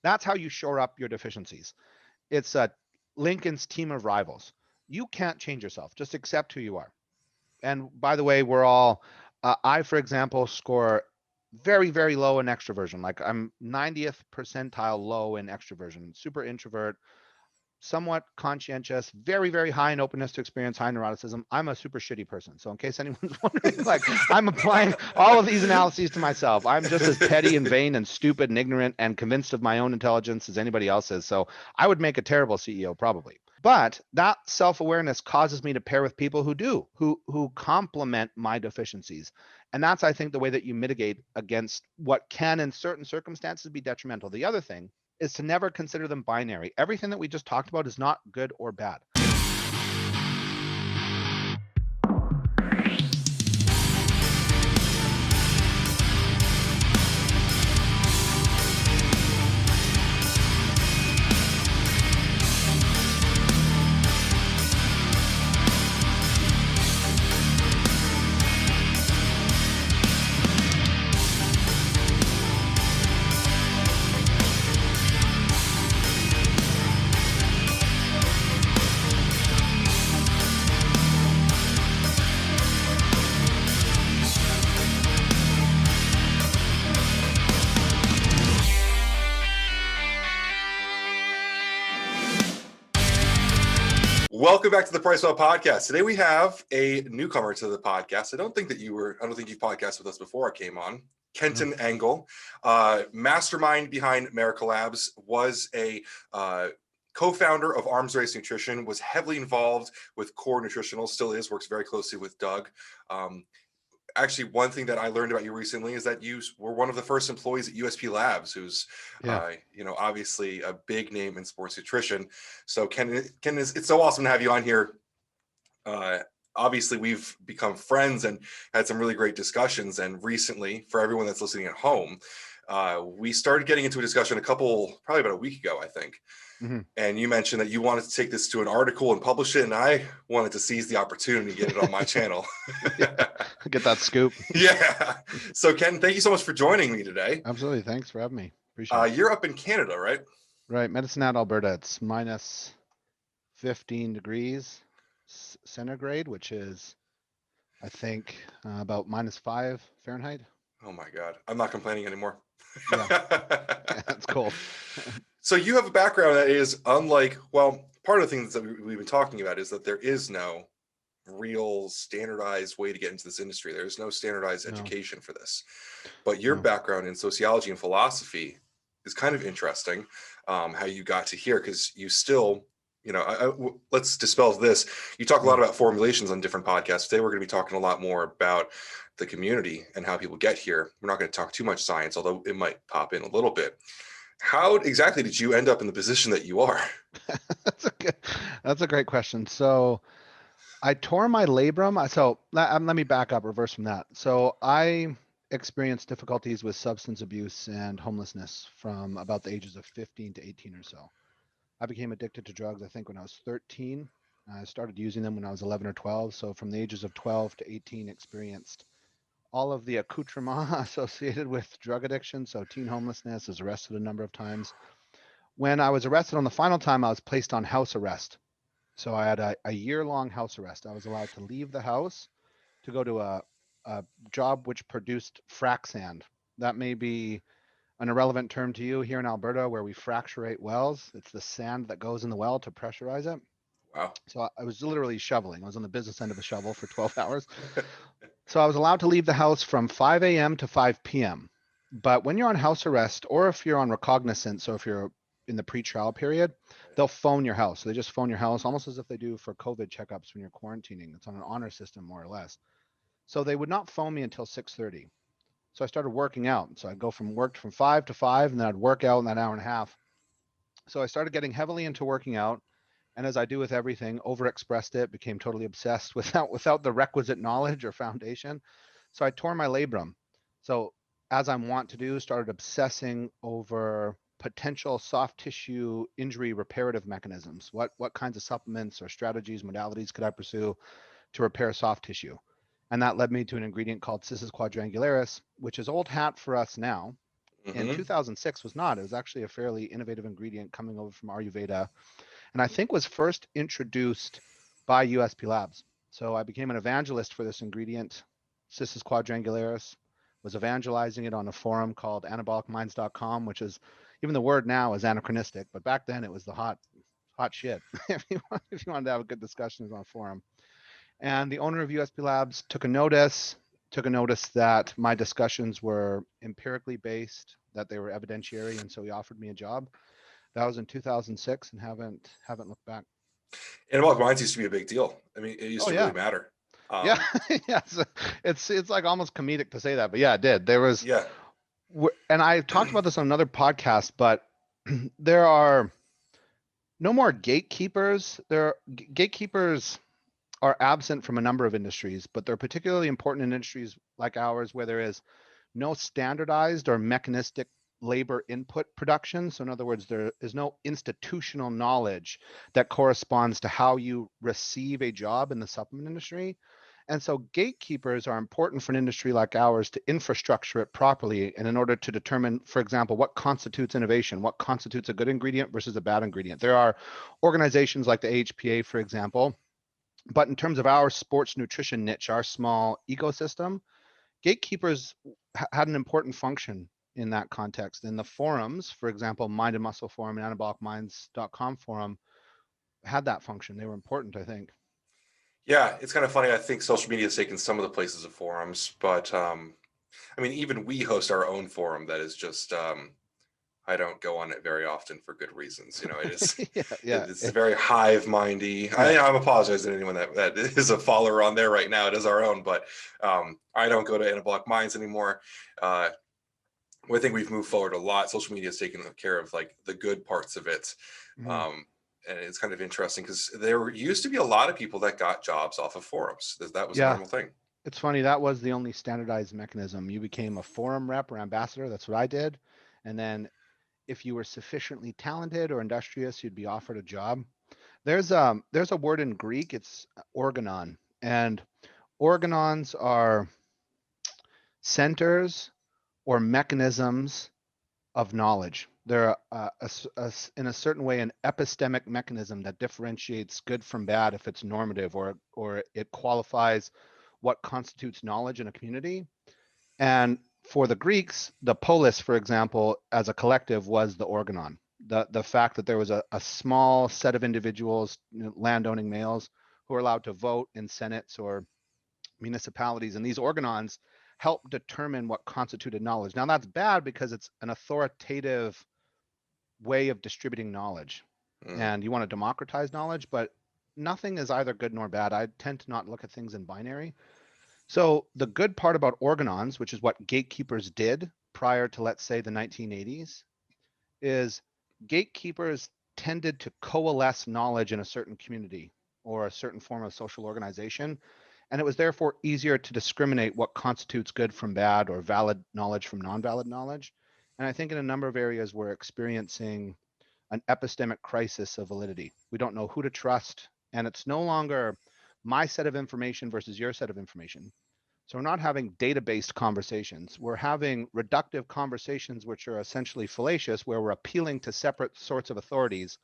That's how you shore up your deficiencies. It's Lincoln's team of rivals. You can't change yourself. Just accept who you are. And by the way, we're all, I, for example, score very, very low in extroversion. Like I'm 90th percentile low in extroversion, super introvert, somewhat conscientious, very, very high in openness to experience, high neuroticism. I'm a super shitty person. So in case anyone's wondering, like I'm applying all of these analyses to myself. I'm just as petty and vain and stupid and ignorant and convinced of my own intelligence as anybody else is. So I would make a terrible CEO probably. But that self-awareness causes me to pair with people who do, who complement my deficiencies. And that's, I think, the way that you mitigate against what can in certain circumstances be detrimental. The other thing is to never consider them binary. Everything that we just talked about is not good or bad. Welcome back to the PricePlow podcast. Today we have a newcomer to the podcast. I don't think you've podcasted with us before I came on. Kenton Engel, mastermind behind Merica Labz, was a co-founder of Arms Race Nutrition, was heavily involved with Core Nutritional, still is, works very closely with Doug. Actually, one thing that I learned about you recently is that you were one of the first employees at USP Labz, who's, obviously a big name in sports nutrition. So Ken, it's so awesome to have you on here. Obviously, we've become friends and had some really great discussions. And recently, for everyone that's listening at home, we started getting into a discussion probably about a week ago, I think. Mm-hmm. And you mentioned that you wanted to take this to an article and publish it, and I wanted to seize the opportunity to get it on my channel. Get that scoop. Yeah. So Ken, thank you so much for joining me today. Absolutely. Thanks for having me. Appreciate it. You're up in Canada, right? Right. Medicine Hat, Alberta. It's minus 15 degrees centigrade, which is, I think, about minus 5 Fahrenheit. Oh my God. I'm not complaining anymore. Yeah, it's cold. So you have a background that is unlike, part of the things that we've been talking about is that there is no real standardized way to get into this industry. There's no standardized education for this. But your background in sociology and philosophy is kind of interesting, how you got to here, because you still, let's dispel this. You talk a lot about formulations on different podcasts. Today we're going to be talking a lot more about the community and how people get here. We're not going to talk too much science, although it might pop in a little bit. How exactly did you end up in the position that you are? That's a great question. So I tore my labrum. So let me back up, reverse from that. So I experienced difficulties with substance abuse and homelessness from about the ages of 15 to 18 or so. I became addicted to drugs, I think, when I was 13. I started using them when I was 11 or 12. So from the ages of 12 to 18, experienced all of the accoutrement associated with drug addiction. So teen homelessness, was arrested a number of times. When I was arrested on the final time, I was placed on house arrest. So I had a year-long house arrest. I was allowed to leave the house to go to a job which produced frac sand. That may be an irrelevant term to you here in Alberta, where we fracturate wells. It's the sand that goes in the well to pressurize it. Wow. So I was literally shoveling. I was on the business end of a shovel for 12 hours. So I was allowed to leave the house from 5 a.m. to 5 p.m. But when you're on house arrest, or if you're on recognizance, so if you're in the pre-trial period, they'll phone your house. So they just phone your house almost as if they do for COVID checkups when you're quarantining. It's on an honor system, more or less. So they would not phone me until 6:30. So I started working out. So I'd go worked from 5 to 5, and then I'd work out in that hour and a half. So I started getting heavily into working out. And as I do with everything, overexpressed it, became totally obsessed without the requisite knowledge or foundation. So I tore my labrum. So as I'm wont to do, started obsessing over potential soft tissue injury reparative mechanisms. What kinds of supplements or strategies, modalities could I pursue to repair soft tissue? And that led me to an ingredient called Cissus quadrangularis, which is old hat for us now. In Hmm. 2006 was not. It was actually a fairly innovative ingredient coming over from Ayurveda, and I think was first introduced by USP Labs. So I became an evangelist for this ingredient, Cissus quadrangularis, was evangelizing it on a forum called anabolicminds.com, which is, even the word now is anachronistic, but back then it was the hot shit. If you wanted to have a good discussion, it was on a forum. And the owner of USP Labs took a notice that my discussions were empirically based, that they were evidentiary, and so he offered me a job. That was in 2006, and haven't looked back. Anabolic minds used to be a big deal. I mean, it used Oh to really yeah, matter. yeah, yeah. It's like almost comedic to say that, but yeah, it did. There was, Yeah. and I talked about this on another podcast, but there are no more gatekeepers. Gatekeepers are absent from a number of industries, but they're particularly important in industries like ours where there is no standardized or mechanistic labor input production. So in other words, there is no institutional knowledge that corresponds to how you receive a job in the supplement industry. And so gatekeepers are important for an industry like ours to infrastructure it properly. And in order to determine, for example, what constitutes innovation, what constitutes a good ingredient versus a bad ingredient. There are organizations like the AHPA, for example, but in terms of our sports nutrition niche, our small ecosystem, gatekeepers had an important function in that context. In the forums, for example, Mind and Muscle Forum and anabolicminds.com forum had that function. They were important, I think. Yeah, it's kind of funny. I think social media has taken some of the places of forums, but I mean, even we host our own forum that is just I don't go on it very often for good reasons. You know, it is Yeah, yeah, it's very hive mindy. yeah. I'm apologizing to anyone that is a follower on there right now. It is our own, but I don't go to Anabolic Minds anymore. I think we've moved forward a lot. Social media has taken care of like the good parts of it. Mhm. Um, and it's kind of interesting because there used to be a lot of people that got jobs off of forums. That was a Yeah, normal thing. it's funny. That was the only standardized mechanism. You became a forum rep or ambassador. That's what I did. And then if you were sufficiently talented or industrious, you'd be offered a job. There's a word in Greek. It's organon, and organons are centers or mechanisms of knowledge. They're in a certain way an epistemic mechanism that differentiates good from bad if it's normative or it qualifies what constitutes knowledge in a community. And for the Greeks, the polis, for example, as a collective was the organon. The fact that there was a small set of individuals, landowning males, who were allowed to vote in senates or municipalities, and these organons help determine what constituted knowledge. Now that's bad because it's an authoritative way of distributing knowledge, Mm. and you want to democratize knowledge, but nothing is either good nor bad. I tend to not look at things in binary. So the good part about organons, which is what gatekeepers did prior to, let's say, the 1980s, is gatekeepers tended to coalesce knowledge in a certain community or a certain form of social organization. And it was therefore easier to discriminate what constitutes good from bad or valid knowledge from non-valid knowledge. And I think in a number of areas, we're experiencing an epistemic crisis of validity. We don't know who to trust. And it's no longer my set of information versus your set of information. So we're not having data-based conversations. We're having reductive conversations, which are essentially fallacious, where we're appealing to separate sorts of authorities.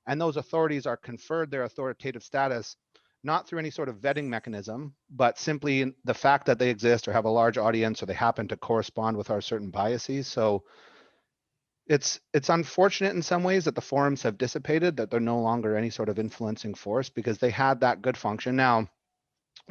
And those authorities are conferred their authoritative status, not through any sort of vetting mechanism, but simply the fact that they exist or have a large audience or they happen to correspond with our certain biases. So it's unfortunate in some ways that the forums have dissipated, that they're no longer any sort of influencing force because they had that good function. Now,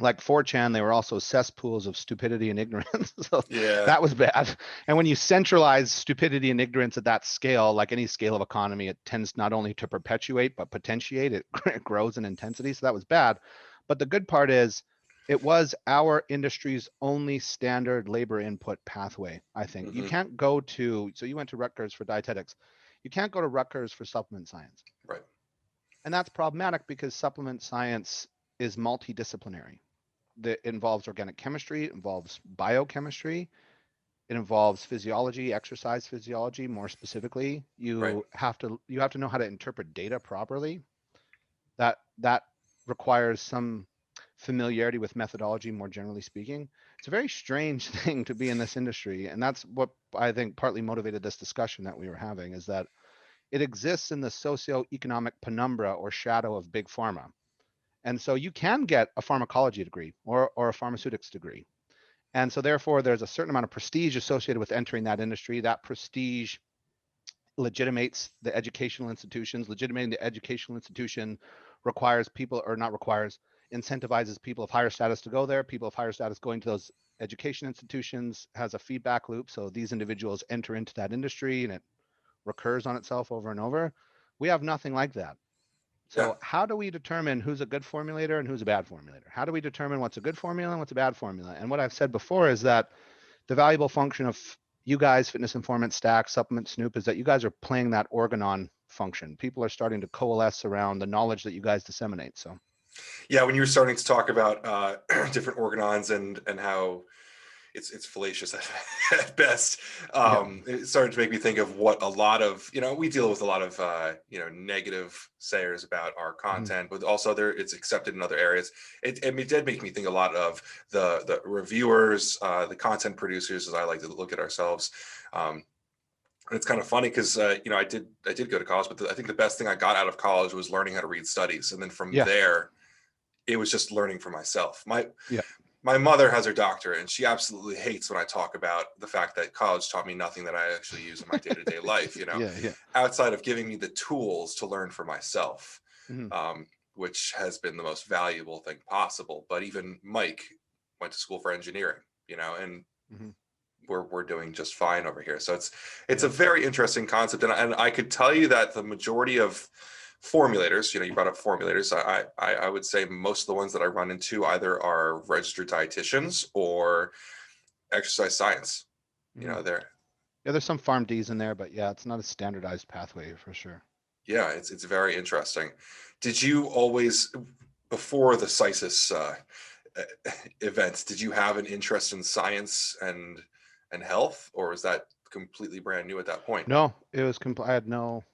like 4chan, they were also cesspools of stupidity and ignorance. So Yeah. that was bad. And when you centralize stupidity and ignorance at that scale, like any scale of economy, it tends not only to perpetuate, but potentiate. It grows in intensity. So that was bad. But the good part is it was our industry's only standard labor input pathway, I think. You Hmm. can't go to, so you went to Rutgers for dietetics. You can't go to Rutgers for supplement science. Right. And that's problematic because supplement science is multidisciplinary. That involves organic chemistry, it involves biochemistry, it involves physiology, exercise physiology. More specifically, Right. you have to know how to interpret data properly. That requires some familiarity with methodology more generally speaking. It's a very strange thing to be in this industry. And that's what I think partly motivated this discussion that we were having, is that it exists in the socioeconomic penumbra or shadow of big pharma. And so you can get a pharmacology degree or a pharmaceutics degree. And so therefore there's a certain amount of prestige associated with entering that industry. That prestige legitimates the educational institutions. Legitimating the educational institution requires people, or not requires, incentivizes people of higher status to go there. People of higher status going to those education institutions has a feedback loop. So these individuals enter into that industry and it recurs on itself over and over. We have nothing like that. Yeah. So how do we determine who's a good formulator and who's a bad formulator? How do we determine what's a good formula and what's a bad formula? And what I've said before is that the valuable function of you guys, Fitness Informant, Stack, Supplement, Snoop, is that you guys are playing that organon function. People are starting to coalesce around the knowledge that you guys disseminate. So Yeah, when you were starting to talk about different organons and how it's fallacious at best, yeah. it started to make me think of what a lot of, we deal with a lot of negative sayers about our Mhm. content, but also it's accepted in other areas. It did make me think a lot of the reviewers, the content producers, as I like to look at ourselves. And it's kind of funny because I did go to college, but I think the best thing I got out of college was learning how to read studies, and then from Yeah. there it was just learning for myself. Yeah. My mother has her doctorate, and she absolutely hates when I talk about the fact that college taught me nothing that I actually use in my day-to-day life, Yeah. Yeah. outside of giving me the tools to learn for myself, Mhm. which has been the most valuable thing possible. But even Mike went to school for engineering, and Mhm. we're doing just fine over here. So it's Yeah. a very interesting concept, and I could tell you that the majority of formulators, you brought up formulators. I would say most of the ones that I run into either are registered dietitians or exercise science. Mhm. They're Yeah. There's some farm Ds in there, but yeah, it's not a standardized pathway for sure. yeah, it's very interesting. Did you always, before the CISIS event, did you have an interest in science and health, or was that completely brand new at that point? No, it was I had no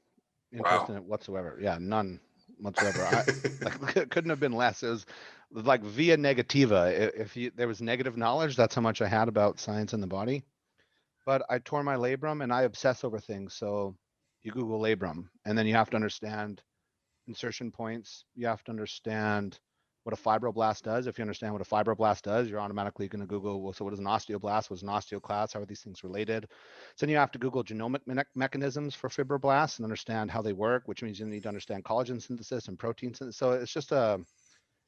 interest Wow. in it whatsoever. Yeah, none whatsoever. I like it couldn't have been less. It was like via negativa. If you, there was negative knowledge, that's how much I had about science and the body. But I tore my labrum and I obsess over things. So you Google labrum and then you have to understand insertion points. You have to understand what a fibroblast does. If you understand what a fibroblast does, you're automatically going to Google, well, so what is an osteoblast? What's an osteoclast? How are these things related? So then you have to Google genomic mechanisms for fibroblasts and understand how they work, which means you need to understand collagen synthesis and protein synthesis. So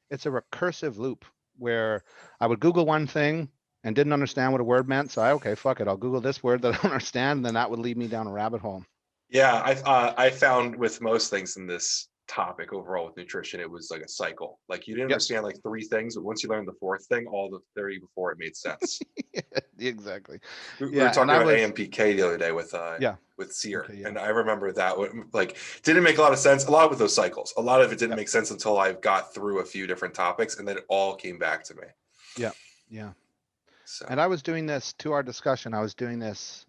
it's a recursive loop where I would Google one thing and didn't understand what a word meant. So okay, fuck it. I'll Google this word that I don't understand. And then that would lead me down a rabbit hole. Yeah, I found with most things in this topic overall with nutrition, it was like a cycle. Like you didn't Yep. understand like three things, but once you learned the fourth thing, all the theory before it made sense. Exactly. We were Yeah. And talking I about was, AMPK the other day yeah. with Sear, Okay. Yeah. and I remember that like didn't make a lot of sense. A lot with those cycles, a lot of it didn't Yep. make sense until I got through a few different topics, and then it all came back to me. Yeah. Yeah. So And I was doing this to our discussion. I was doing this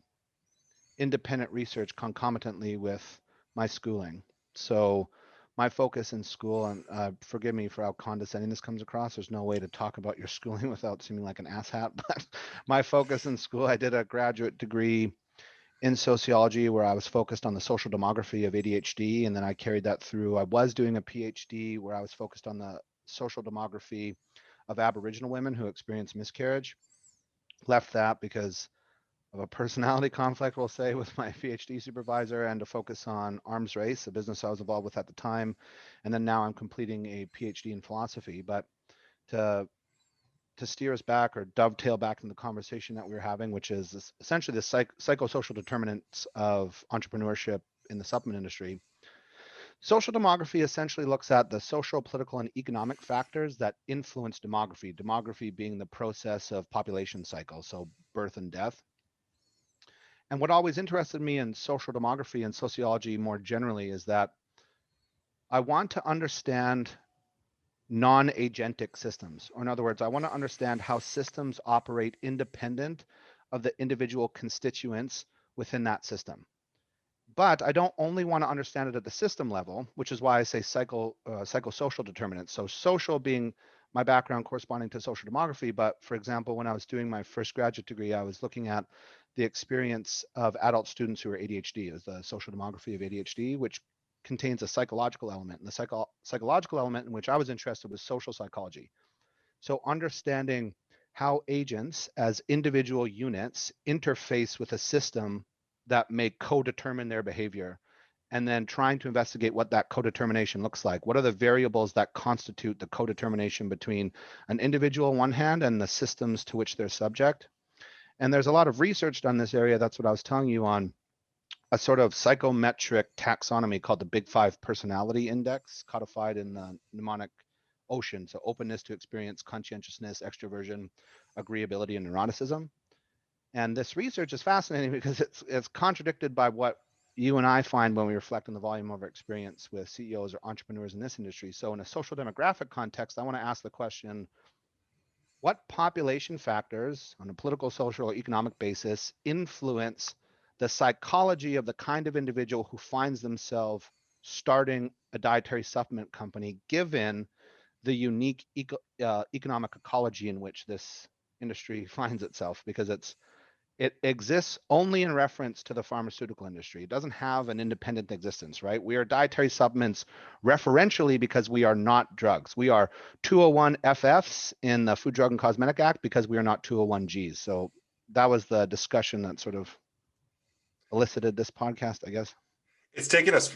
independent research concomitantly with my schooling. So my focus in school, and forgive me for how condescending this comes across. There's no way to talk about your schooling without seeming like an asshat. But my focus in school, I did a graduate degree in sociology where I was focused on the social demography of ADHD. And then I carried that through. I was doing a PhD where I was focused on the social demography of Aboriginal women who experience miscarriage. Left that because of a personality conflict, we'll say, with my PhD supervisor and to focus on arms race, a business I was involved with at the time. And then now I'm completing a PhD in philosophy. But to to steer us back or dovetail back in the conversation that we were having, which is essentially the psychosocial determinants of entrepreneurship in the supplement industry. Social demography essentially looks at the social, political, and economic factors that influence demography. Demography being the process of population cycle, so birth and death. And what always interested me in social demography and sociology more generally is that I want to understand non-agentic systems. Or in other words, I want to understand how systems operate independent of the individual constituents within that system. But I don't only want to understand it at the system level, which is why I say psychosocial determinants. So social being my background corresponding to social demography. But for example, when I was doing my first graduate degree, I was looking at the experience of adult students who are ADHD. It was the social demography of ADHD, which contains a psychological element. And the psychological element in which I was interested was social psychology. So understanding how agents as individual units interface with a system that may co-determine their behavior, and then trying to investigate what that co-determination looks like. What are the variables that constitute the co-determination between an individual on one hand and the systems to which they're subject? And there's a lot of research done in this area. That's what I was telling you on a sort of psychometric taxonomy called the Big Five Personality Index, codified in the mnemonic ocean. So openness to experience, conscientiousness, extroversion, agreeability, and neuroticism. And this research is fascinating because it's contradicted by what you and I find when we reflect on the volume of our experience with CEOs or entrepreneurs in this industry. So in a social demographic context, I want to ask the question, what population factors on a political, social, or economic basis influence the psychology of the kind of individual who finds themselves starting a dietary supplement company, given the unique economic ecology in which this industry finds itself? Because it exists only in reference to the pharmaceutical industry. It doesn't have an independent existence, right? We are dietary supplements referentially because we are not drugs. We are 201 FFs in the Food, Drug, and Cosmetic Act because we are not 201 Gs. So that was the discussion that sort of elicited this podcast, I guess. It's taken us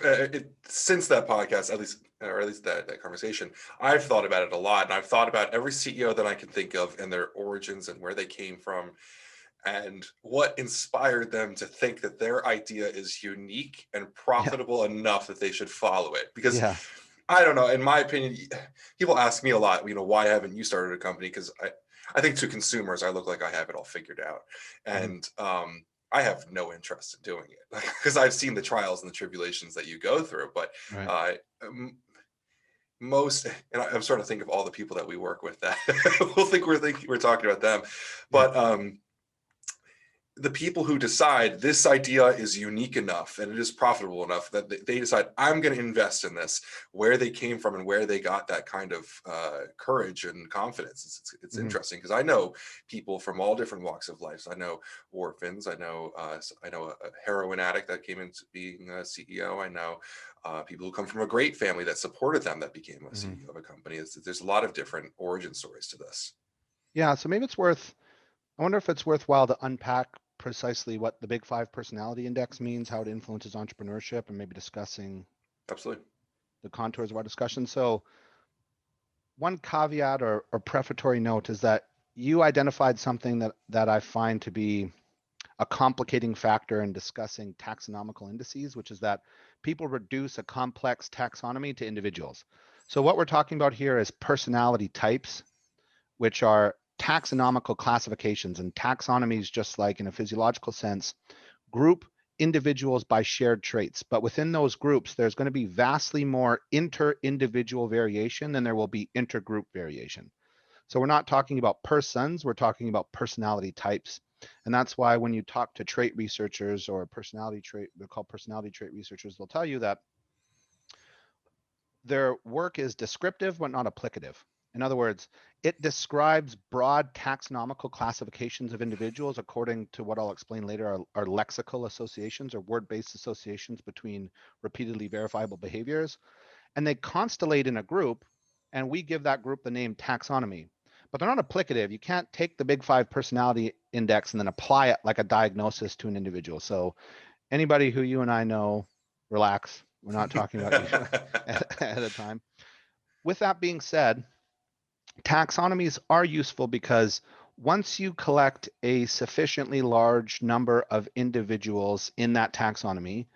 since that podcast, at least, or at least that conversation. I've thought about it a lot, and I've thought about every CEO that I can think of and their origins and where they came from, and what inspired them to think that their idea is unique and profitable enough that they should follow it. Because Yeah. I don't know, in my opinion, people ask me a lot, why haven't you started a company? Because I think to consumers, I look like I have it all figured out. And I have no interest in doing it because I've seen the trials and the tribulations that you go through. But Right. most, and I'm starting to think of all the people that we work with that we'll think we're talking about them. Yeah. But the people who decide this idea is unique enough and it is profitable enough that they decide, I'm going to invest in this, where they came from and where they got that kind of courage and confidence. It's interesting because I know people from all different walks of life. So I know orphans. I know a heroin addict that came into being a CEO. I know people who come from a great family that supported them that became a CEO of a company. There's a lot of different origin stories to this. Yeah. So maybe I wonder if it's worthwhile to unpack precisely what the Big Five Personality Index means, how it influences entrepreneurship, and maybe discussing Absolutely the contours of our discussion. So one caveat or prefatory note is that you identified something that I find to be a complicating factor in discussing taxonomical indices, which is that people reduce a complex taxonomy to individuals. So what we're talking about here is personality types, which are taxonomical classifications, and taxonomies, just like in a physiological sense, group individuals by shared traits. But within those groups, there's going to be vastly more inter-individual variation than there will be intergroup variation. So we're not talking about persons, we're talking about personality types. And that's why when you talk to trait researchers or they're called personality trait researchers, they'll tell you that their work is descriptive but not applicative. In other words, it describes broad taxonomical classifications of individuals according to what I'll explain later are lexical associations or word-based associations between repeatedly verifiable behaviors. And they constellate in a group, and we give that group the name taxonomy. But they're not applicative. You can't take the Big Five Personality Index and then apply it like a diagnosis to an individual. So anybody who you and I know, relax. We're not talking about you at a time. With that being said, taxonomies are useful because once you collect a sufficiently large number of individuals in that taxonomy,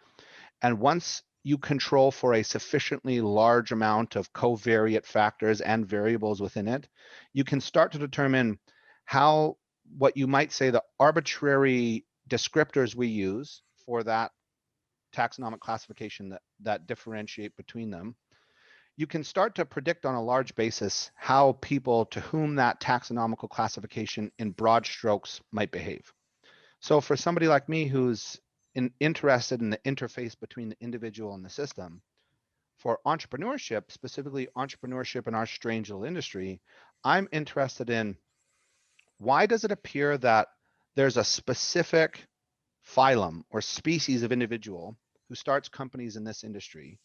and once you control for a sufficiently large amount of covariate factors and variables within it, you can start to determine how, what you might say, the arbitrary descriptors we use for that taxonomic classification that differentiate between them. You can start to predict on a large basis how people to whom that taxonomical classification in broad strokes might behave. So for somebody like me who's interested in the interface between the individual and the system, For entrepreneurship, specifically entrepreneurship in our strange little industry, I'm interested in why does it appear that there's a specific phylum or species of individual who starts companies in this industry,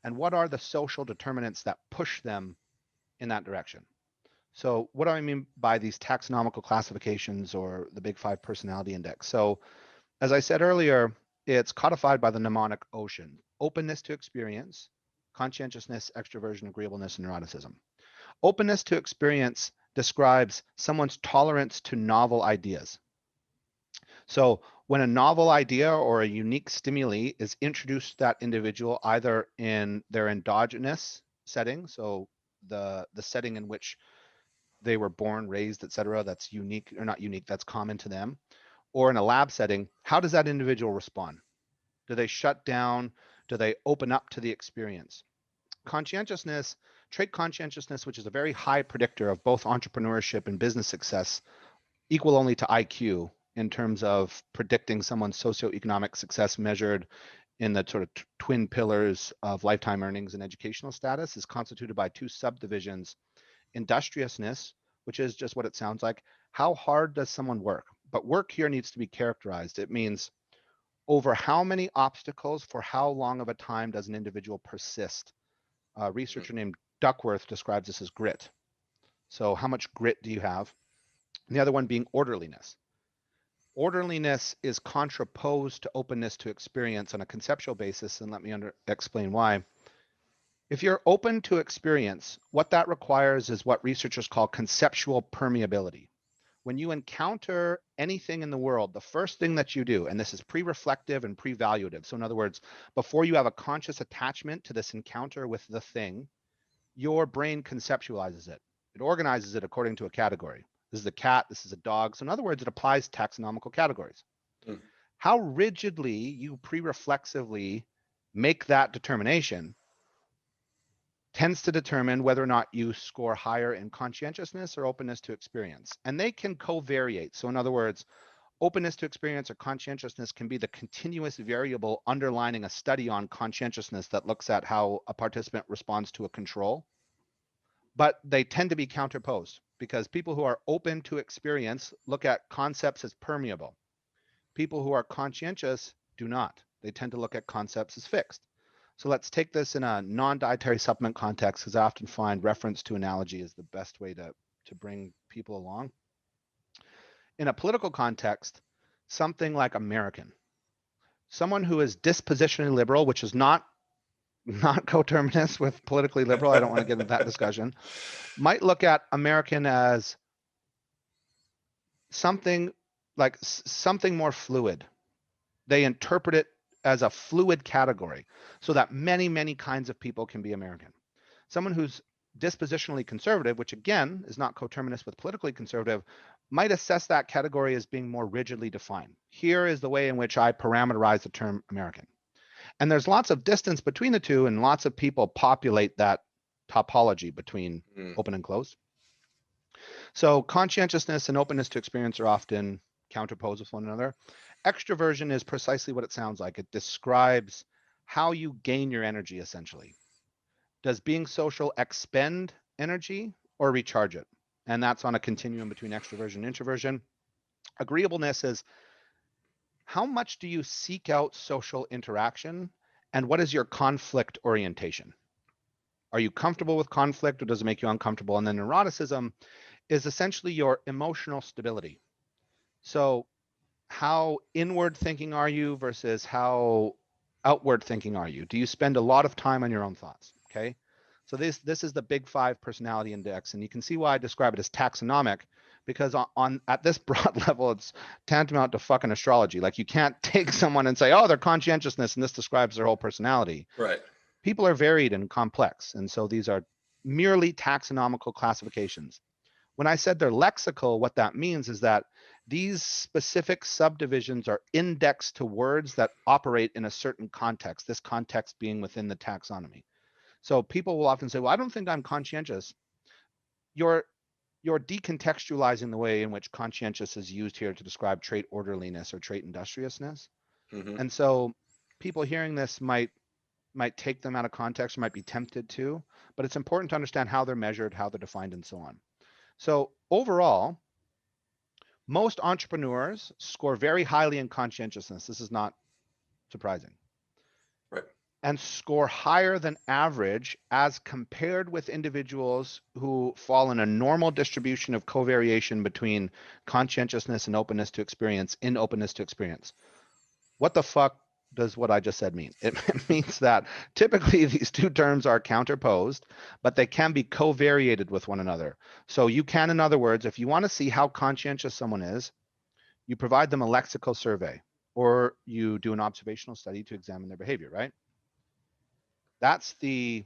and what are the social determinants that push them in that direction? So what do I mean by these taxonomical classifications or the Big Five personality index? So as I said earlier, it's codified by the mnemonic ocean: openness to experience, conscientiousness, extroversion, agreeableness, and neuroticism. Openness to experience describes someone's tolerance to novel ideas. So when a novel idea or a unique stimuli is introduced to that individual, either in their endogenous setting, so the setting in which they were born, raised, etc., that's unique or not unique, that's common to them, or in a lab setting, how does that individual respond? Do they shut down? Do they open up to the experience? Conscientiousness, trait conscientiousness, which is a very high predictor of both entrepreneurship and business success, equal only to IQ in terms of predicting someone's socioeconomic success measured in the sort of twin pillars of lifetime earnings and educational status, is constituted by two subdivisions: industriousness, which is just what it sounds like. How hard does someone work? But work here needs to be characterized. It means over how many obstacles for how long of a time does an individual persist? A researcher named Duckworth describes this as grit. So how much grit do you have? And the other one being orderliness. Orderliness is contraposed to openness to experience on a conceptual basis, and let me explain why. If you're open to experience, what that requires is what researchers call conceptual permeability. When you encounter anything in the world, the first thing that you do, and this is pre-reflective and pre-valuative. So in other words, before you have a conscious attachment to this encounter with the thing, your brain conceptualizes it. It organizes it according to a category. This is a cat, this is a dog. So in other words, it applies taxonomical categories. Mm. How rigidly you pre-reflexively make that determination tends to determine whether or not you score higher in conscientiousness or openness to experience. And they can covariate. So in other words, openness to experience or conscientiousness can be the continuous variable underlining a study on conscientiousness that looks at how a participant responds to a control. But they tend to be counterposed because people who are open to experience look at concepts as permeable. People who are conscientious do not. They tend to look at concepts as fixed. So let's take this in a non-dietary supplement context, because I often find reference to analogy is the best way to bring people along. In a political context, something like American, someone who is dispositionally liberal, which is not coterminous with politically liberal, I don't want to get into that discussion, might look at American as something like something more fluid. They interpret it as a fluid category so that many, many kinds of people can be American. Someone who's dispositionally conservative, which again is not coterminous with politically conservative, might assess that category as being more rigidly defined. Here is the way in which I parameterize the term American. And there's lots of distance between the two, and lots of people populate that topology between open and closed. So conscientiousness and openness to experience are often counterposed with one another. Extroversion is precisely what it sounds like. It describes how you gain your energy, essentially. Does being social expend energy or recharge it? And that's on a continuum between extroversion and introversion. Agreeableness is how much do you seek out social interaction, and what is your conflict orientation? Are you comfortable with conflict, or does it make you uncomfortable? And then neuroticism is essentially your emotional stability. So how inward thinking are you versus how outward thinking are you? Do you spend a lot of time on your own thoughts? Okay. So this is the Big Five personality index, and you can see why I describe it as taxonomic, because on at this broad level, it's tantamount to fucking astrology. Like you can't take someone and say, oh, they're conscientiousness, and this describes their whole personality. Right. People are varied and complex, and so these are merely taxonomical classifications. When I said they're lexical, what that means is that these specific subdivisions are indexed to words that operate in a certain context, this context being within the taxonomy. So people will often say, well, I don't think I'm conscientious. You're decontextualizing the way in which conscientious is used here to describe trait orderliness or trait industriousness. Mm-hmm. And so people hearing this might might take them out of context, or might be tempted to, but it's important to understand how they're measured, how they're defined, and so on. So overall, most entrepreneurs score very highly in conscientiousness. This is not surprising. Right. And score higher than average as compared with individuals who fall in a normal distribution of covariation between conscientiousness and openness to experience in openness to experience. What the fuck does what I just said mean? It means that typically these two terms are counterposed, but they can be covariated with one another. So you can, in other words, if you want to see how conscientious someone is, you provide them a lexical survey, or you do an observational study to examine their behavior, right? That's the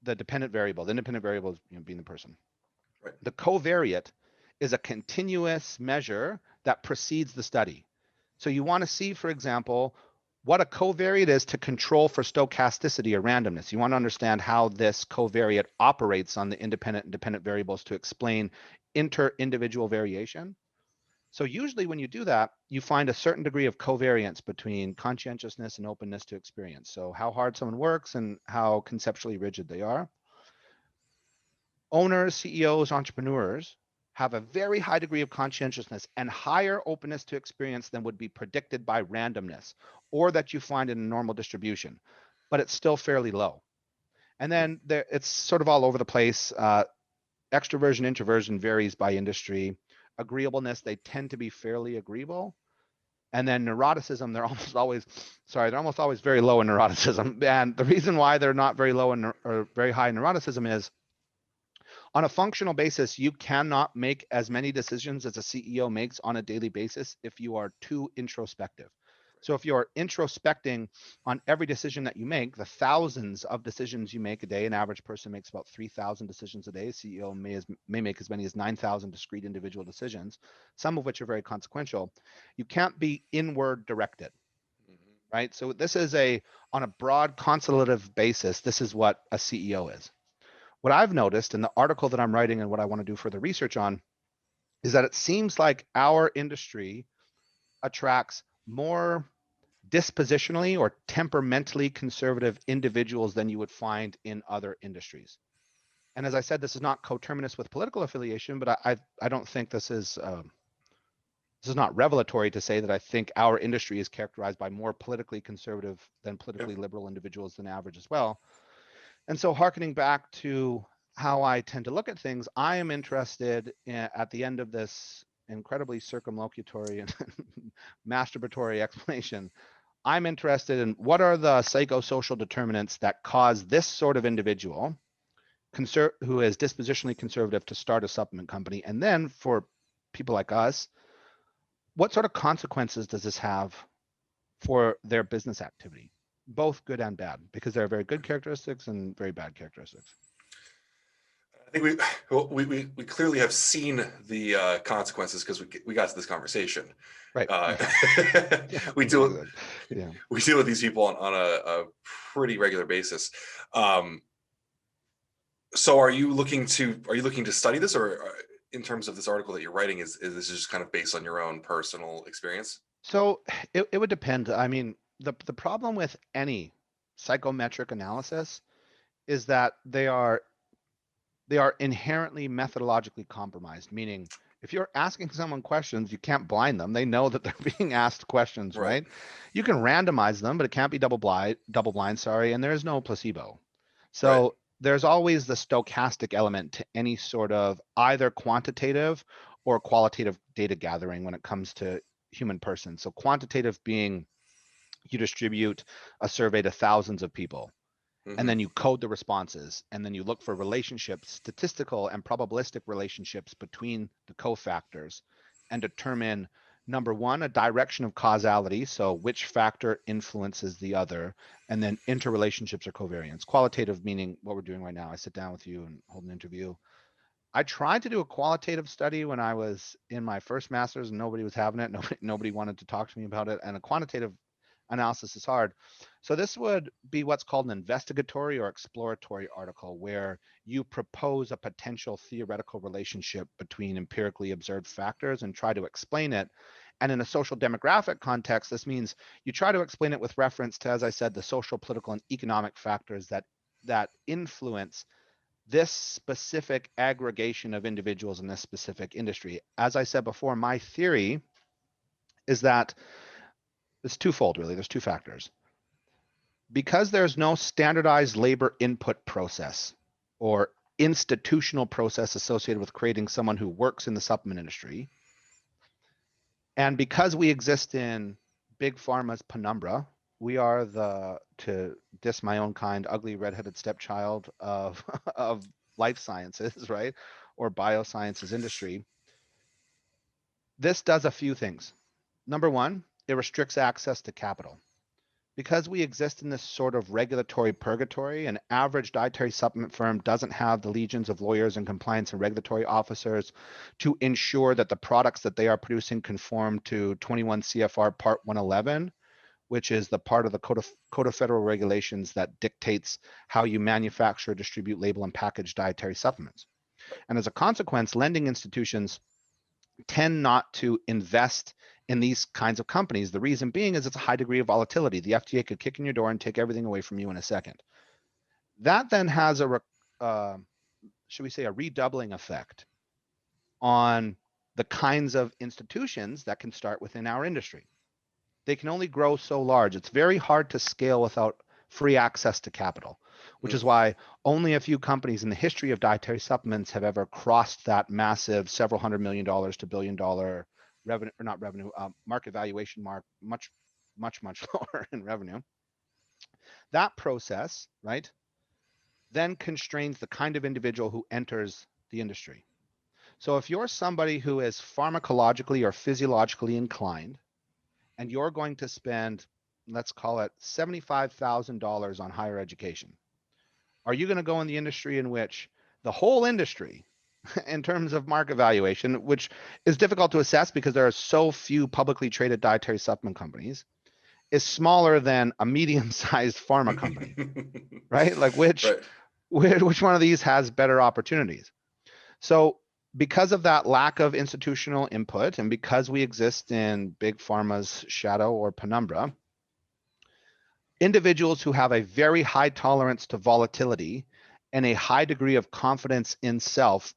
dependent variable. The independent variable is, being the person. Right. The covariate is a continuous measure that precedes the study. So you want to see, for example, what a covariate is to control for stochasticity or randomness. You want to understand how this covariate operates on the independent and dependent variables to explain inter-individual variation. So usually when you do that, you find a certain degree of covariance between conscientiousness and openness to experience. So how hard someone works and how conceptually rigid they are. Owners, CEOs, entrepreneurs have a very high degree of conscientiousness and higher openness to experience than would be predicted by randomness or that you find in a normal distribution, but it's still fairly low. And then it's sort of all over the place. Extroversion, introversion varies by industry. Agreeableness, they tend to be fairly agreeable. And then neuroticism, they're almost always very low in neuroticism. And the reason why they're not very low in or very high in neuroticism is on a functional basis, you cannot make as many decisions as a CEO makes on a daily basis if you are too introspective. So if you're introspecting on every decision that you make, the thousands of decisions you make a day, an average person makes about 3,000 decisions a day. A CEO may make as many as 9,000 discrete individual decisions, some of which are very consequential. You can't be inward directed, right? So this is on a broad consultative basis, this is what a CEO is. What I've noticed in the article that I'm writing and what I want to do further research on is that it seems like our industry attracts more dispositionally or temperamentally conservative individuals than you would find in other industries. And as I said, this is not coterminous with political affiliation, but I don't think this is not revelatory to say that I think our industry is characterized by more politically conservative than politically liberal individuals than average as well. And so hearkening back to how I tend to look at things, I am interested at the end of this incredibly circumlocutory and masturbatory explanation. I'm interested in what are the psychosocial determinants that cause this sort of individual who is dispositionally conservative to start a supplement company. And then for people like us, what sort of consequences does this have for their business activity? Both good and bad, because there are very good characteristics and very bad characteristics. I think we clearly have seen the consequences because we got to this conversation. Right. We deal with these people on a pretty regular basis. So are you looking to study this, or in terms of this article that you're writing, is this just kind of based on your own personal experience? So it would depend. I mean, the problem with any psychometric analysis is that they are inherently methodologically compromised, meaning if you're asking someone questions, you can't blind them. They know that they're being asked questions, right? You can randomize them, but it can't be double blind, and there is no placebo. So there's always the stochastic element to any sort of either quantitative or qualitative data gathering when it comes to human persons. So quantitative being you distribute a survey to thousands of people. And then you code the responses, and then you look for relationships, statistical and probabilistic relationships between the cofactors, and determine, number one, a direction of causality, so which factor influences the other, and then interrelationships or covariance. Qualitative meaning what we're doing right now. I sit down with you and hold an interview. I tried to do a qualitative study when I was in my first master's, and nobody was having it. Nobody wanted to talk to me about it. And a quantitative analysis is hard. So this would be what's called an investigatory or exploratory article, where you propose a potential theoretical relationship between empirically observed factors and try to explain it. And in a social demographic context, this means you try to explain it with reference to, as I said, the social, political, and economic factors that influence this specific aggregation of individuals in this specific industry. As I said before, my theory is that it's twofold, really. There's two factors. Because there's no standardized labor input process or institutional process associated with creating someone who works in the supplement industry, and because we exist in big pharma's penumbra, we are the, to diss my own kind, ugly redheaded stepchild of of life sciences, right? Or biosciences industry. This does a few things. Number one, it restricts access to capital. Because we exist in this sort of regulatory purgatory, an average dietary supplement firm doesn't have the legions of lawyers and compliance and regulatory officers to ensure that the products that they are producing conform to 21 CFR Part 111, which is the part of the Code of Federal Regulations that dictates how you manufacture, distribute, label, and package dietary supplements. And as a consequence, lending institutions tend not to invest in these kinds of companies. The reason being is it's a high degree of volatility. The FDA could kick in your door and take everything away from you in a second. That then has a, should we say, a redoubling effect on the kinds of institutions that can start within our industry. They can only grow so large. It's very hard to scale without free access to capital, which is why only a few companies in the history of dietary supplements have ever crossed that massive several $100 million to $1 billion revenue, or not revenue, market valuation mark, much lower in revenue. That process, right, then constrains the kind of individual who enters the industry. So if you're somebody who is pharmacologically or physiologically inclined, and you're going to spend, let's call it $75,000 on higher education, are you going to go in the industry in which the whole industry, in terms of market valuation, which is difficult to assess because there are so few publicly traded dietary supplement companies, is smaller than a medium-sized pharma company, right? Like which one of these has better opportunities? So because of that lack of institutional input, and because we exist in big pharma's shadow or penumbra, individuals who have a very high tolerance to volatility and a high degree of confidence in self,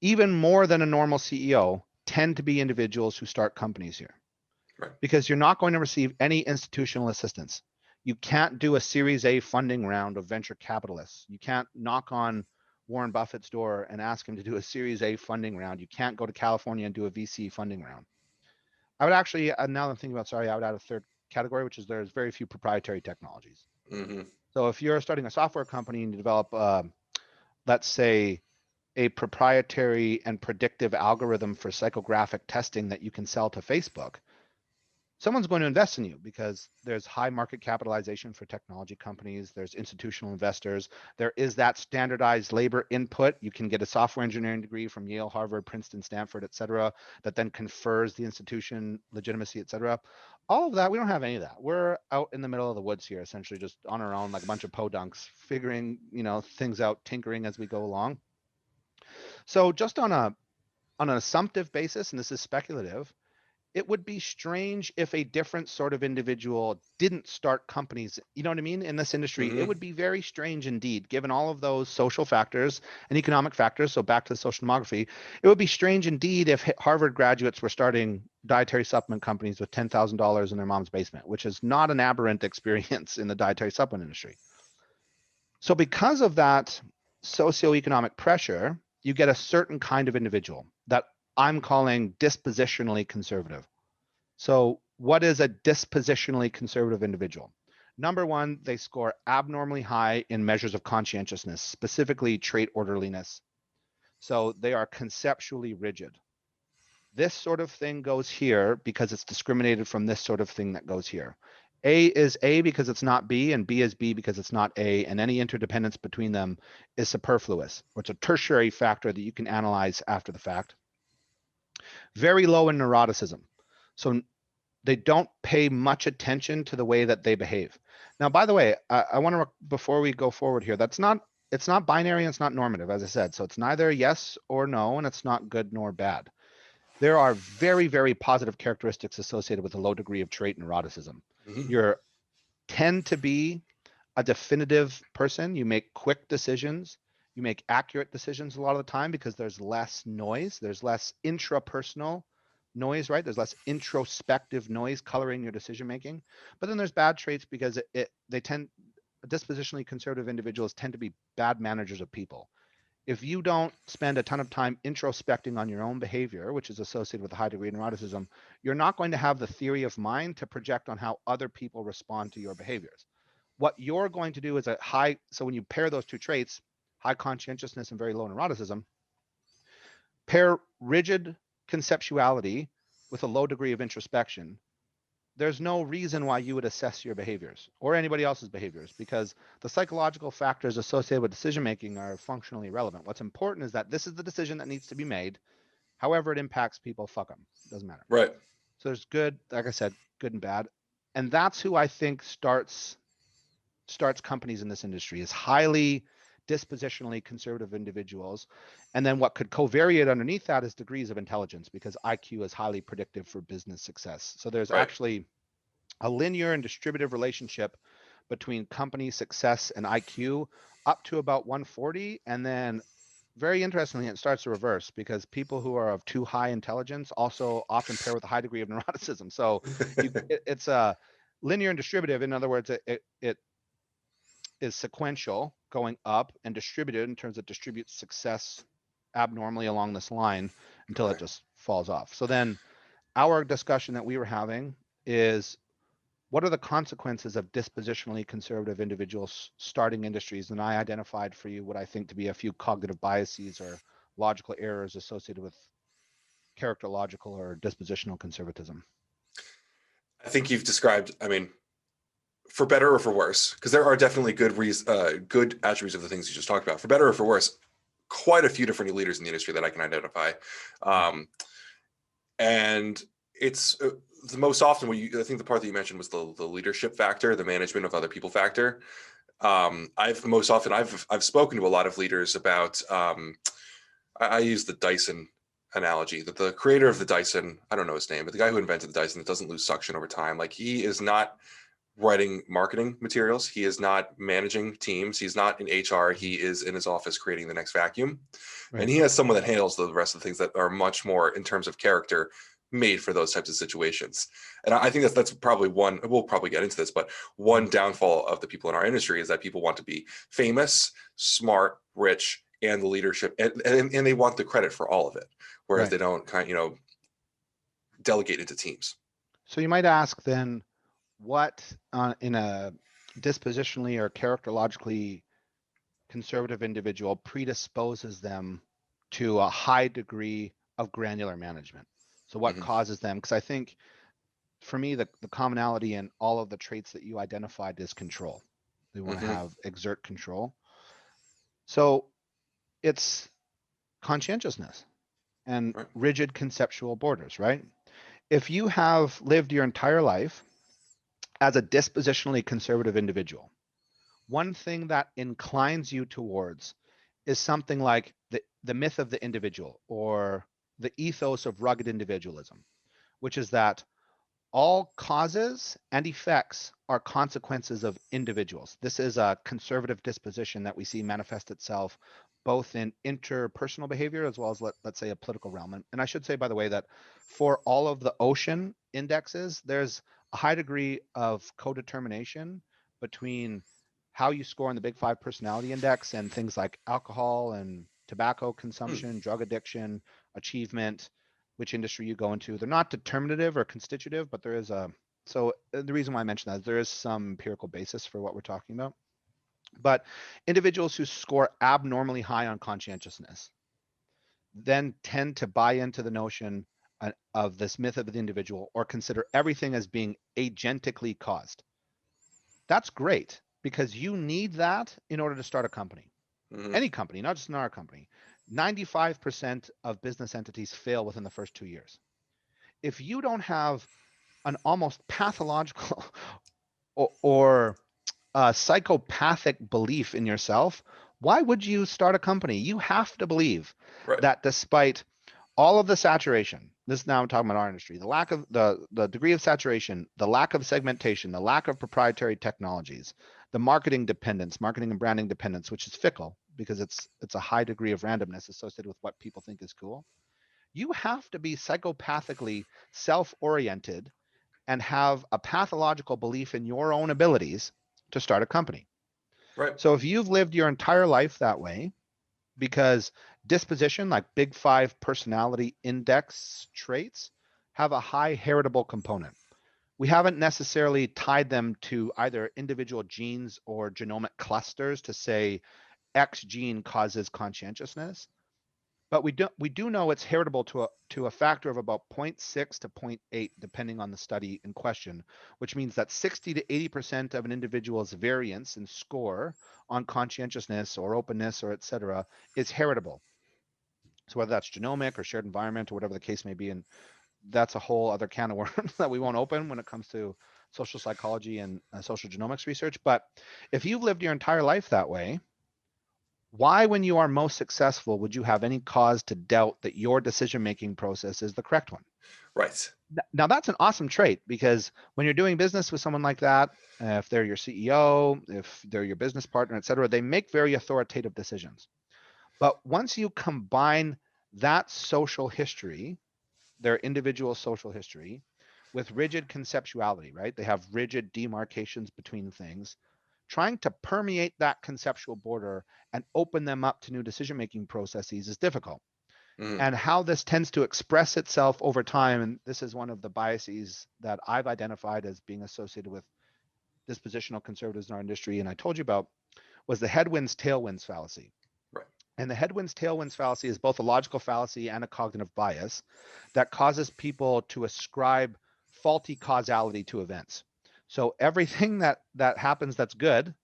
even more than a normal CEO, tend to be individuals who start companies here. Right. Because you're not going to receive any institutional assistance. You can't do a Series A funding round of venture capitalists. You can't knock on Warren Buffett's door and ask him to do a Series A funding round. You can't go to California and do a VC funding round. I would actually, now that I'm thinking about, I would add a third category, which is there's very few proprietary technologies. So if you're starting a software company and you develop, let's say, a proprietary and predictive algorithm for psychographic testing that you can sell to Facebook, someone's going to invest in you because there's high market capitalization for technology companies. There's institutional investors. There is that standardized labor input. You can get a software engineering degree from Yale, Harvard, Princeton, Stanford, et cetera, that then confers the institution legitimacy, et cetera. All of that, we don't have any of that. We're out in the middle of the woods here, essentially just on our own, like a bunch of podunks, figuring, things out, tinkering as we go along. So just on an assumptive basis, and this is speculative, it would be strange if a different sort of individual didn't start companies, you know what I mean, in this industry. It would be very strange indeed, given all of those social factors and economic factors. So back to the social demography, it would be strange indeed if Harvard graduates were starting dietary supplement companies with $10,000 in their mom's basement, which is not an aberrant experience in the dietary supplement industry. So because of that socioeconomic pressure, you get a certain kind of individual that I'm calling dispositionally conservative. So what is a dispositionally conservative individual? Number one, they score abnormally high in measures of conscientiousness, specifically trait orderliness. So they are conceptually rigid. This sort of thing goes here because it's discriminated from this sort of thing that goes here. A is A because it's not B, and B is B because it's not A, and any interdependence between them is superfluous, or it's a tertiary factor that you can analyze after the fact. Very low in neuroticism. So they don't pay much attention to the way that they behave. Now, by the way, I want to, before we go forward here, it's not binary and it's not normative, as I said. So it's neither yes or no, and it's not good nor bad. There are very, very positive characteristics associated with a low degree of trait neuroticism. Mhm. You tend to be a definitive person. You make quick decisions. You make accurate decisions a lot of the time because there's less noise. There's less intrapersonal noise, right? There's less introspective noise coloring your decision making. But then there's bad traits because they tend dispositionally conservative individuals tend to be bad managers of people. If you don't spend a ton of time introspecting on your own behavior, which is associated with a high degree of neuroticism, you're not going to have the theory of mind to project on how other people respond to your behaviors. What you're going to do is so when you pair those two traits, high conscientiousness and very low neuroticism, pair rigid conceptuality with a low degree of introspection, there's no reason why you would assess your behaviors or anybody else's behaviors because the psychological factors associated with decision making are functionally irrelevant. What's important is that this is the decision that needs to be made. However it impacts people, fuck them. It doesn't matter. Right. So there's good, like I said, good and bad. And that's who I think starts companies in this industry is highly dispositionally conservative individuals. And then what could covariate underneath that is degrees of intelligence because IQ is highly predictive for business success. So there's Right. actually a linear and distributive relationship between company success and IQ up to about 140. And then very interestingly, it starts to reverse because people who are of too high intelligence also often pair with a high degree of neuroticism. So it's a linear and distributive. In other words, it is sequential going up and distributed in terms of distributes success abnormally along this line until it just falls off. So then our discussion that we were having is what are the consequences of dispositionally conservative individuals starting industries? And I identified for you what I think to be a few cognitive biases or logical errors associated with characterological or dispositional conservatism. I think you've described, I mean, for better or for worse, because there are definitely good attributes of the things you just talked about. For better or for worse, quite a few different leaders in the industry that I can identify. And it's the most often I think the part that you mentioned was the leadership factor, the management of other people factor. I've spoken to a lot of leaders about, I use the Dyson analogy, that the creator of the Dyson, I don't know his name, but the guy who invented the Dyson that doesn't lose suction over time, like he is not writing marketing materials. He is not managing teams. He's not in HR. He is in his office creating the next vacuum. Right. And he has someone that handles the rest of the things that are much more in terms of character made for those types of situations. And I think that's probably one, we'll probably get into this, but one downfall of the people in our industry is that people want to be famous, smart, rich, and the leadership, and they want the credit for all of it. Whereas they don't delegate into teams. So you might ask then, what in a dispositionally or characterologically conservative individual predisposes them to a high degree of granular management? So what causes them? Because I think for me, the commonality in all of the traits that you identified is control. They want to exert control. So it's conscientiousness and rigid conceptual borders, right? If you have lived your entire life as a dispositionally conservative individual, one thing that inclines you towards is something like the myth of the individual or the ethos of rugged individualism, which is that all causes and effects are consequences of individuals. This is a conservative disposition that we see manifest itself both in interpersonal behavior as well as let's say a political realm. And I should say, by the way, that for all of the ocean indexes, there's a high degree of codetermination between how you score on the Big Five personality index and things like alcohol and tobacco consumption, drug addiction, achievement, which industry you go into. They're not determinative or constitutive, but there is so the reason why I mention that is there is some empirical basis for what we're talking about. But individuals who score abnormally high on conscientiousness then tend to buy into the notion of this myth of the individual or consider everything as being agentically caused. That's great because you need that in order to start a company. Any company, not just in our company. 95% of business entities fail within the first 2 years. If you don't have an almost pathological or psychopathic belief in yourself, why would you start a company? You have to believe that despite all of the saturation, this is now I'm talking about our industry, the lack of the degree of saturation, the lack of segmentation, the lack of proprietary technologies, the marketing dependence, marketing and branding dependence, which is fickle because it's a high degree of randomness associated with what people think is cool. You have to be psychopathically self-oriented and have a pathological belief in your own abilities to start a company. Right. So if you've lived your entire life that way, because disposition, like big five personality index traits, have a high heritable component. We haven't necessarily tied them to either individual genes or genomic clusters to say X gene causes conscientiousness, but we do know it's heritable to a factor of about 0.6 to 0.8 depending on the study in question, which means that 60 to 80% of an individual's variance in score on conscientiousness or openness or et cetera is heritable. So whether that's genomic or shared environment or whatever the case may be, and that's a whole other can of worms that we won't open when it comes to social psychology and social genomics research. But if you've lived your entire life that way, why, when you are most successful, would you have any cause to doubt that your decision-making process is the correct one? Right. Now, that's an awesome trait because when you're doing business with someone like that, if they're your CEO, if they're your business partner, et cetera, they make very authoritative decisions. But once you combine that social history, their individual social history, with rigid conceptuality, right? They have rigid demarcations between things. Trying to permeate that conceptual border and open them up to new decision making processes is difficult. Mm. And how this tends to express itself over time, and this is one of the biases that I've identified as being associated with dispositional conservatives in our industry, and I told you about, was the headwinds tailwinds fallacy. Right. And the headwinds tailwinds fallacy is both a logical fallacy and a cognitive bias that causes people to ascribe faulty causality to events. So everything that happens that's good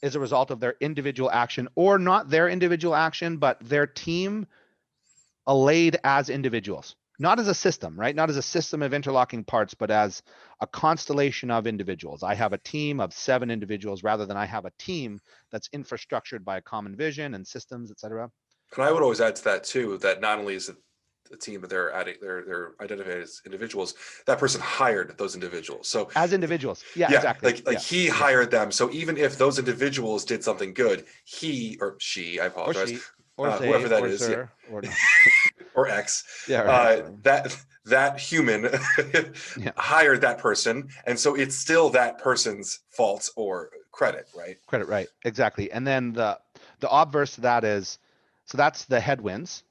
is a result of their individual action, or not their individual action, but their team allayed as individuals, not as a system, right? Not as a system of interlocking parts, but as a constellation of individuals. I have a team of 7 individuals rather than I have a team that's infrastructured by a common vision and systems, et cetera. And I would always add to that too, that not only is it the team, but they're identified as individuals. That person hired those individuals. So As individuals. Yeah, yeah, exactly. like Yeah, he yeah. hired them. So even if those individuals did something good, he or she, I Or apologize, she, or they, whoever that or is, yeah, sir, or no. or X, Yeah, or X, whatever. that human Yeah, hired that person, and so it's still that person's fault or credit, right? credit right. Exactly. And then the obverse to that is, so that's the headwinds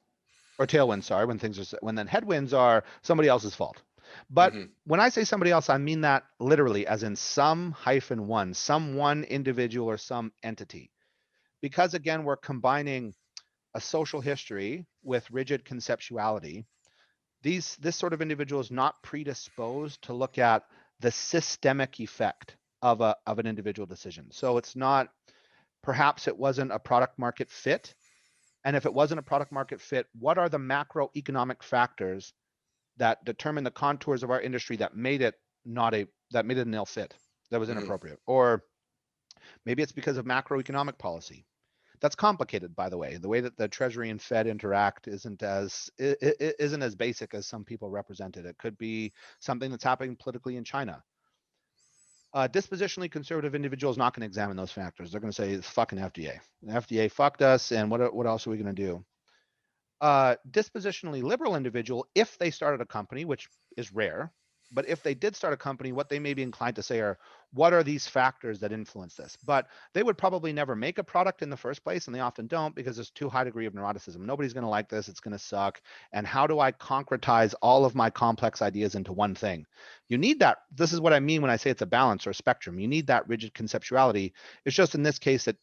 or tailwinds, sorry, when then headwinds are somebody else's fault. But Hmm. when I say somebody else, I mean that literally as in some one individual or some entity. Because again, we're combining a social history with rigid conceptuality. This sort of individual is not predisposed to look at the systemic effect of an individual decision. So it's not, perhaps it wasn't a product market fit. And if it wasn't a product market fit, what are the macroeconomic factors that determine the contours of our industry that made it an ill fit, that was Hmm. inappropriate? Or maybe it's because of macroeconomic policy. That's complicated, by the way. The way that the Treasury and Fed interact isn't as basic as some people represent it. It could be something that's happening politically in China. Dispositionally conservative individuals not going to examine those factors. They're going to say it's fucking FDA. The FDA fucked us, and what else are we going to do? Dispositionally liberal individual, if they started a company, which is rare, but if they did start a company, what they may be inclined to say are, what are these factors that influence this? But they would probably never make a product in the first place, and they often don't because there's too high degree of neuroticism. Nobody's going to like this. It's going to suck. And how do I concretize all of my complex ideas into one thing? You need that. This is what I mean when I say it's a balance or a spectrum. You need that rigid conceptuality. It's just in this case that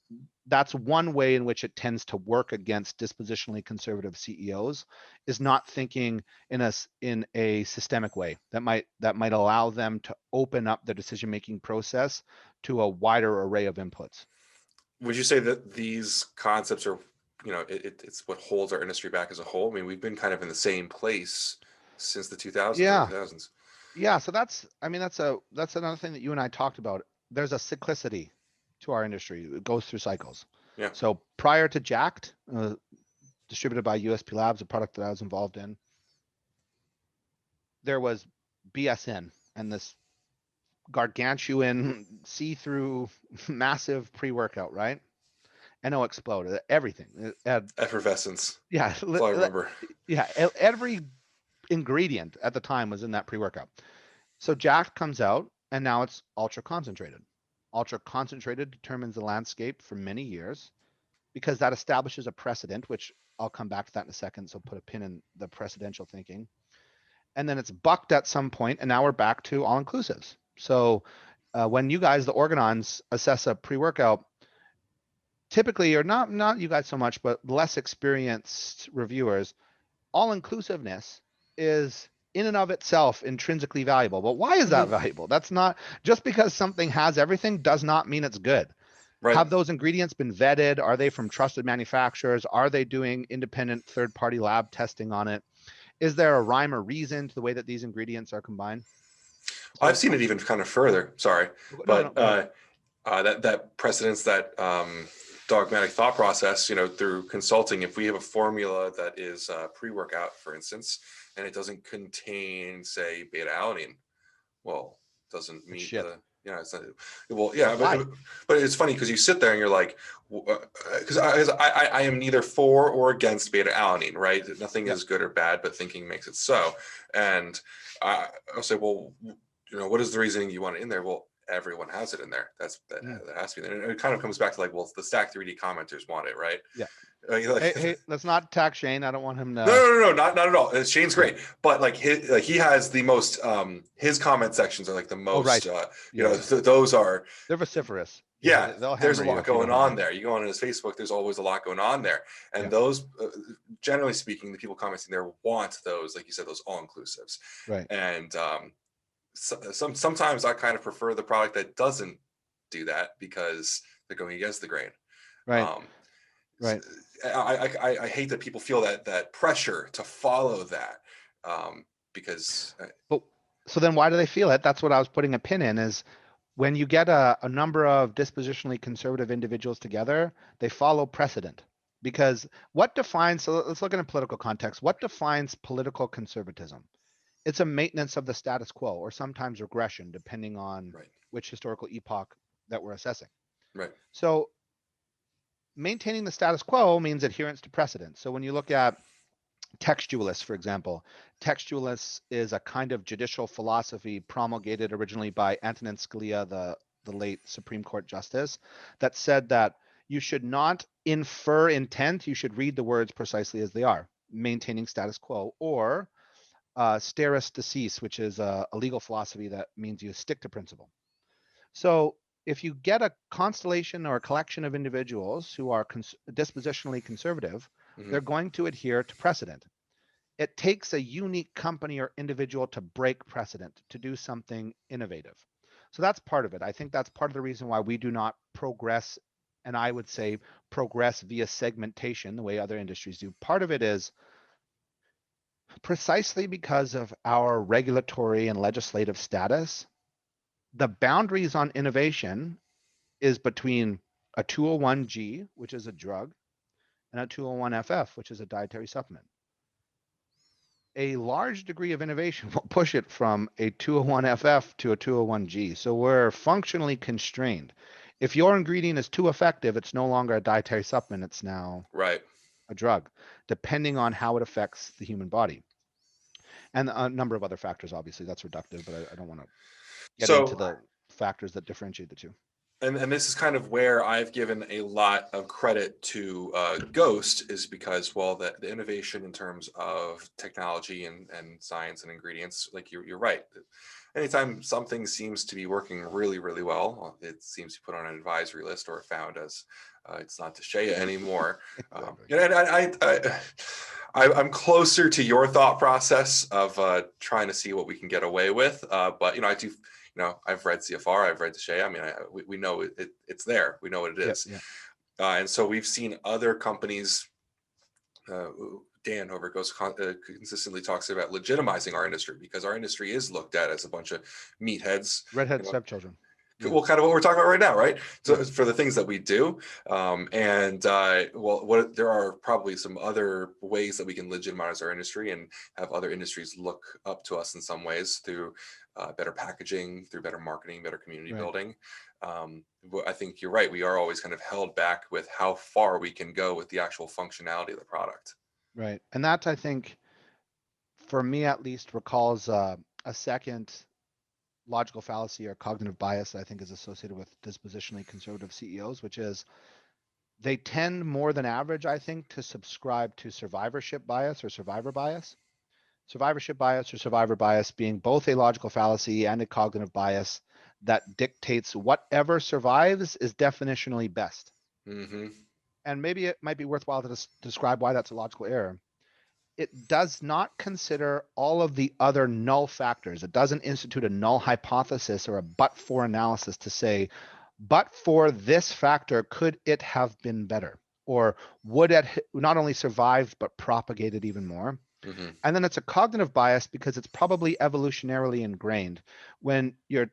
that's one way in which it tends to work against dispositionally conservative CEOs, is not thinking in a systemic way that might allow them to open up the decision making process to a wider array of inputs. Would you say that these concepts are, it's what holds our industry back as a whole? I mean, we've been kind of in the same place since the 2000s, early Yeah, 2000s. yeah. So that's another thing that you and I talked about. There's a cyclicity to our industry. It goes through cycles. Yeah. So prior to Jacked, distributed by USP Labz, a product that I was involved in, there was BSN and this gargantuan see-through massive pre-workout, right? NO exploded everything. It had, Effervescence. yeah, That's all I remember. yeah, every ingredient at the time was in that pre-workout. So Jack comes out and now it's ultra concentrated. Ultra concentrated determines the landscape for many years because that establishes a precedent, which I'll come back to that in a second. So put a pin in the precedential thinking. And then it's bucked at some point, and now we're back to all inclusives. So when you guys, the organons, assess a pre-workout, typically, or not you guys so much, but less experienced reviewers, all inclusiveness is in and of itself intrinsically valuable. But why is that Mhm. valuable? That's not just because something has everything does not mean it's good. Right. Have those ingredients been vetted? Are they from trusted manufacturers? Are they doing independent third-party lab testing on it? Is there a rhyme or reason to the way that these ingredients are combined? I've So, seen it even kind of further. Sorry, no, no, but go ahead. that precedence, that dogmatic thought process, through consulting, if we have a formula that is pre-workout, for instance, and it doesn't contain, say, beta alanine, well, doesn't It's meet shit. the, it's not, well, yeah, Why? but it's funny because you sit there and you're like, because I am neither for or against beta alanine, right? Nothing Yep. is good or bad, but thinking makes it so. And I'll say, well, what is the reasoning you want it in there? Well, everyone has it in there. That Mm, has to be there. And it kind of comes back to like, well, the Stack 3D commenters want it, right? yeah. Like, Hey, let's not attack Shane. I don't want him no, to. no, no, no, not at all. Shane's Yeah. great, but like he has the most. His comment sections are like the Oh, most. right. Yeah, yeah. Those are. They're vociferous. Yeah, Yeah, they'll there's a hammer you lot if you going don't have on them. there. You go on his Facebook, there's always a lot going on there, and Yeah. those, generally speaking, the people commenting there want those, like you said, those all inclusives, Right. and sometimes I kind of prefer the product that doesn't do that because they're going against the grain. Right. Um, Right. I hate that people feel that pressure to follow that, because But so then why do they feel it? That's what I was putting a pin in is when you get a number of dispositionally conservative individuals together, they follow precedent. Because what defines, so let's look in a political context, what defines political conservatism? It's a maintenance of the status quo or sometimes regression, depending on right, which historical epoch that we're assessing. right, So maintaining the status quo means adherence to precedent. So when you look at textualists, for example, textualists is a kind of judicial philosophy promulgated originally by Antonin Scalia, the late Supreme Court justice, that said that you should not infer intent, you should read the words precisely as they are, maintaining status quo, or stare decisis, which is a legal philosophy that means you stick to principle. So if you get a constellation or a collection of individuals who are dispositionally conservative, hmm they're going to adhere to precedent. It takes a unique company or individual to break precedent, to do something innovative. So that's part of it. I think that's part of the reason why we do not progress, and I would say progress via segmentation the way other industries do. Part of it is precisely because of our regulatory and legislative status, the boundaries on innovation is between a 201G, which is a drug, and a 201FF, which is a dietary supplement. A large degree of innovation will push it from a 201FF to a 201G. So we're functionally constrained. If your ingredient is too effective, it's no longer a dietary supplement, it's now right. a drug, depending on how it affects the human body. And a number of other factors, obviously. That's reductive, but I don't want to get into So, the factors that differentiate the two. and this is kind of where I've given a lot of credit to Ghost, is because, well, the innovation in terms of technology and science and ingredients, like you're right. Anytime something seems to be working really, really well, it seems to be put on an advisory list or found as it's not to Shea anymore. Exactly. And I'm closer to your thought process of trying to see what we can get away with. But I do. I've read CFR, I've read Shea. I mean, we know it's there. We know what it Yep. is. Yeah. And so we've seen other companies. Dan over consistently talks about legitimizing our industry, because our industry is looked at as a bunch of meatheads, Redhead stepchildren. Yeah. Well, kind of what we're talking about right now, right? So Yeah. for the things that we do, there are probably some other ways that we can legitimize our industry and have other industries look up to us in some ways through better packaging, through better marketing, better community Right. building. But I think you're right. We are always kind of held back with how far we can go with the actual functionality of the product. Right. And that, I think, for me at least, recalls a second logical fallacy or cognitive bias that I think is associated with dispositionally conservative CEOs, which is they tend more than average, I think, to subscribe to survivorship bias or survivor bias. Survivorship bias or survivor bias being both a logical fallacy and a cognitive bias that dictates whatever survives is definitionally best. Mm-hmm. And maybe it might be worthwhile to describe why that's a logical error. It does not consider all of the other null factors. It doesn't institute a null hypothesis or a but for analysis to say, but for this factor, could it have been better? Or would it not only survived, but propagated even more? Mm-hmm. And then it's a cognitive bias because it's probably evolutionarily ingrained. When you're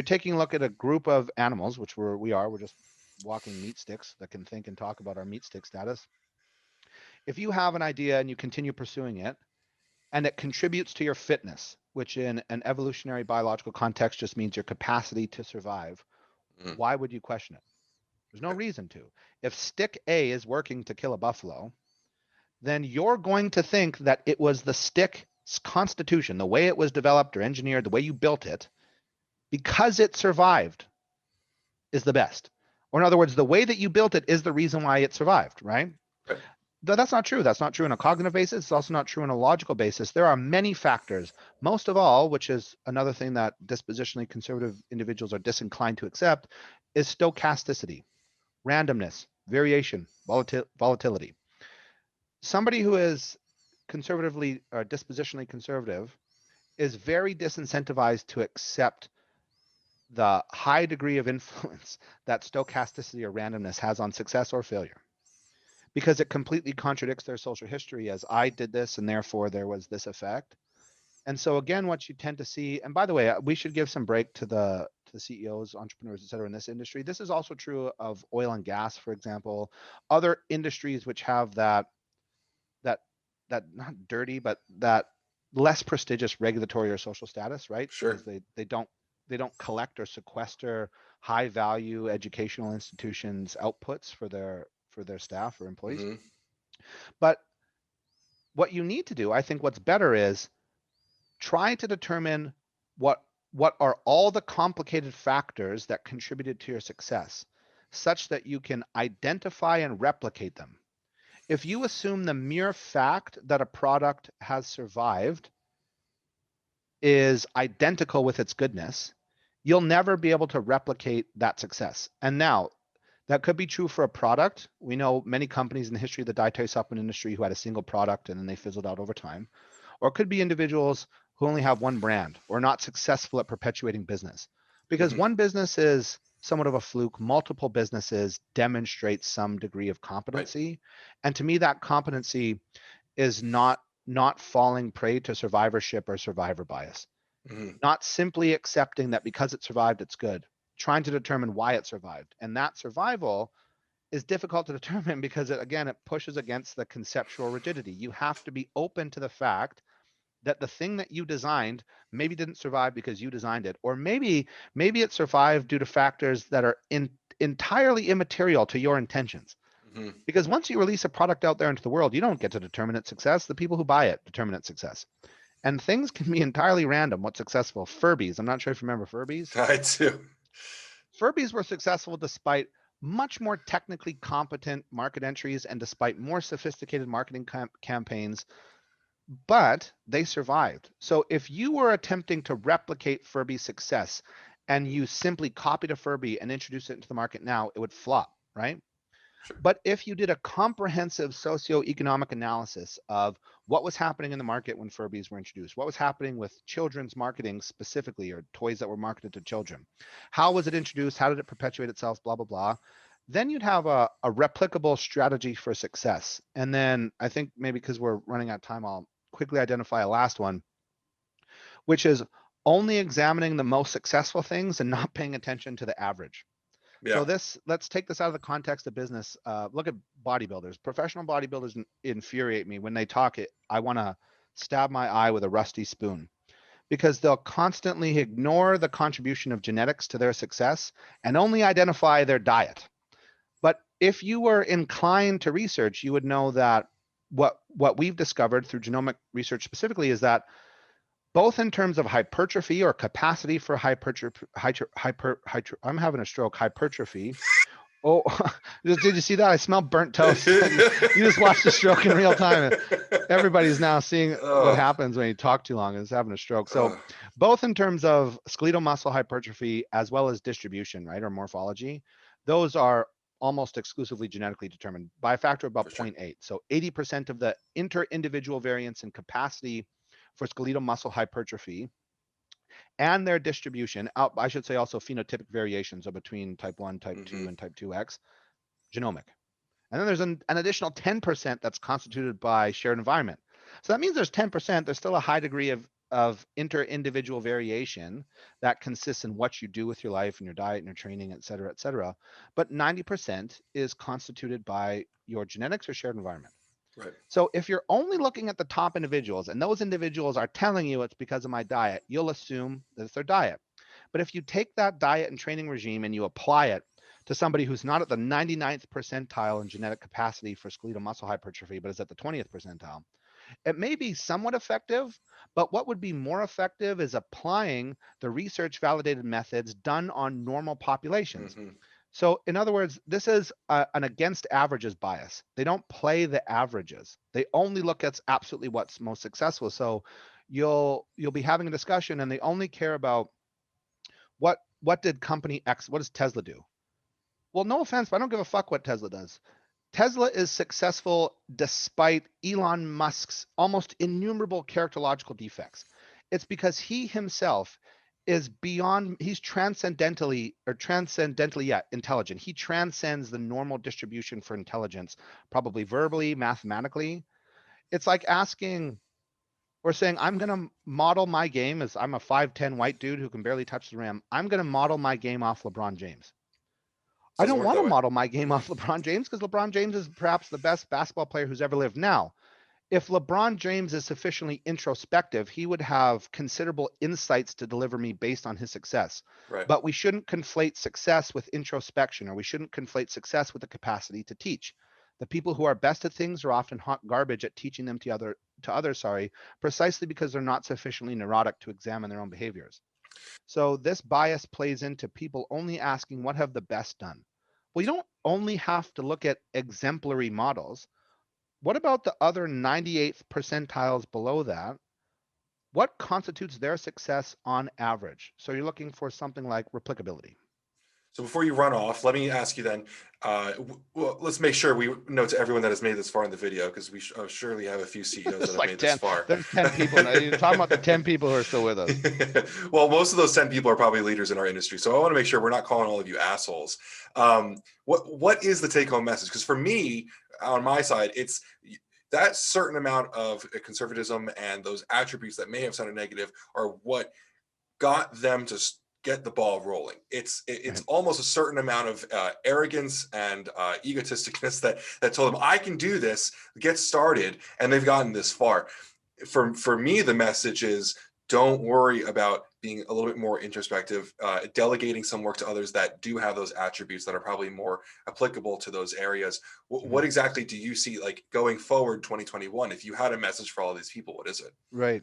taking a look at a group of animals, which we're just walking meat sticks that can think and talk about our meat stick status. If you have an idea and you continue pursuing it, and it contributes to your fitness, which in an evolutionary biological context just means your capacity to survive, Mm-hmm. why would you question it? There's no reason to. If stick A is working to kill a buffalo, then you're going to think that it was the stick's constitution, the way it was developed or engineered, the way you built it, because it survived is the best. Or in other words, the way that you built it is the reason why it survived, right? Right. That's not true. That's not true in a cognitive basis. It's also not true in a logical basis. There are many factors, most of all, which is another thing that dispositionally conservative individuals are disinclined to accept, is stochasticity, randomness, variation, volatility. Somebody who is conservatively or dispositionally conservative is very disincentivized to accept the high degree of influence that stochasticity or randomness has on success or failure, because it completely contradicts their social history as I did this and therefore there was this effect. And so again, what you tend to see, and by the way, we should give some break to the CEOs, entrepreneurs, et cetera, in this industry. This is also true of oil and gas, for example, other industries which have that that not dirty, but that less prestigious regulatory or social status, right? Sure. Because they don't collect or sequester high value educational institutions outputs for their staff or employees. Mm-hmm. But what you need to do, I think what's better is try to determine what what are all the complicated factors that contributed to your success such that you can identify and replicate them. If you assume the mere fact that a product has survived is identical with its goodness, you'll never be able to replicate that success. And now, that could be true for a product. We know many companies in the history of the dietary supplement industry who had a single product and then they fizzled out over time. Or it could be individuals who only have one brand or not successful at perpetuating business. Because Mm-hmm. one business is somewhat of a fluke, multiple businesses demonstrate some degree of Right. competency. And to me, that competency is not falling prey to survivorship or survivor bias. Mm-hmm. Not simply accepting that because it survived, it's good, trying to determine why it survived. And that survival is difficult to determine because it pushes against the conceptual rigidity. You have to be open to the fact that the thing that you designed maybe didn't survive because you designed it, or maybe it survived due to factors that are entirely immaterial to your intentions. Mm-hmm. Because once you release a product out there into the world, you don't get to determine its success. The people who buy it determine its success. And things can be entirely random what's successful. Furbies, I'm not sure if you remember Furbies. I do. Furbies were successful despite much more technically competent market entries and despite more sophisticated marketing campaigns, but they survived. So if you were attempting to replicate Furby's success and you simply copied a Furby and introduced it into the market now, it would flop, right? Sure. But if you did a comprehensive socioeconomic analysis of what was happening in the market when Furbies were introduced, what was happening with children's marketing specifically, or toys that were marketed to children, how was it introduced, how did it perpetuate itself, blah, blah, blah, then you'd have a replicable strategy for success. And then I think maybe because we're running out of time, I'll quickly identify a last one, which is only examining the most successful things and not paying attention to the average. Yeah. So let's take this out of the context of business. Look at bodybuilders. Professional bodybuilders infuriate me when they talk it. I want to stab my eye with a rusty spoon because they'll constantly ignore the contribution of genetics to their success and only identify their diet. But if you were inclined to research, you would know that what we've discovered through genomic research specifically is that both in terms of hypertrophy or capacity for I'm having a stroke, hypertrophy. Oh, did you see that? I smell burnt toast. You just watched the stroke in real time. Everybody's now seeing what Oh, happens when you talk too long is having a stroke. So oh, both in terms of skeletal muscle hypertrophy as well as distribution, right, or morphology, those are almost exclusively genetically determined by a factor of about for zero sure. point 0.8. So 80% of the inter-individual variance in capacity for skeletal muscle hypertrophy and their distribution out, I should say also phenotypic variations of between type 1, type 2, Hmm. and type 2X, genomic. And then there's an additional 10% that's constituted by shared environment. So that means there's 10%, there's still a high degree of inter-individual variation that consists in what you do with your life and your diet and your training, et cetera, et cetera. But 90% is constituted by your genetics or shared environment. Right. So if you're only looking at the top individuals and those individuals are telling you it's because of my diet, you'll assume that it's their diet. But if you take that diet and training regime and you apply it to somebody who's not at the 99th percentile in genetic capacity for skeletal muscle hypertrophy, but is at the 20th percentile, it may be somewhat effective, but what would be more effective is applying the research validated methods done on normal populations. Hmm. So in other words, this is an against averages bias. They don't play the averages. They only look at absolutely what's most successful. So you'll be having a discussion and they only care about what did company X, what does Tesla do? Well, no offense, but I don't give a fuck what Tesla does. Tesla is successful despite Elon Musk's almost innumerable characterological defects. It's because he himself is beyond, he's transcendentally, yeah, intelligent. He transcends the normal distribution for intelligence, probably verbally, mathematically. It's like asking or saying, I'm going to model my game as I'm a 5'10 white dude who can barely touch the rim. I'm going to model my game off LeBron James. I Doesn't don't work want that to way. model my game off LeBron James because LeBron James is perhaps the best basketball player who's ever lived. Now, if LeBron James is sufficiently introspective, he would have considerable insights to deliver me based on his success. Right. But we shouldn't conflate success with introspection, or we shouldn't conflate success with the capacity to teach. The people who are best at things are often hot garbage at teaching them to others, precisely because they're not sufficiently neurotic to examine their own behaviors. So this bias plays into people only asking what have the best done. Well, you don't only have to look at exemplary models. What about the other 98th percentiles below that? What constitutes their success on average? So you're looking for something like replicability. So before you run off, let me ask you then. Well, let's make sure we note to everyone that has made this far in the video, because we surely have a few CEOs that It's have like made this 10. far. There's 10 people now. You're talking about the 10 people who are still with us. Well, most of those 10 people are probably leaders in our industry, so I want to make sure we're not calling all of you assholes. What is the take-home message? Because for me, on my side, it's that certain amount of conservatism and those attributes that may have sounded negative are what got them to get the ball rolling. It's Right. almost a certain amount of arrogance and egotisticness that told them I can do this, get started, and they've gotten this far. For me, the message is don't worry about being a little bit more introspective, delegating some work to others that do have those attributes that are probably more applicable to those areas. Mhm. What exactly do you see like going forward 2021? If you had a message for all of these people, what is it? Right.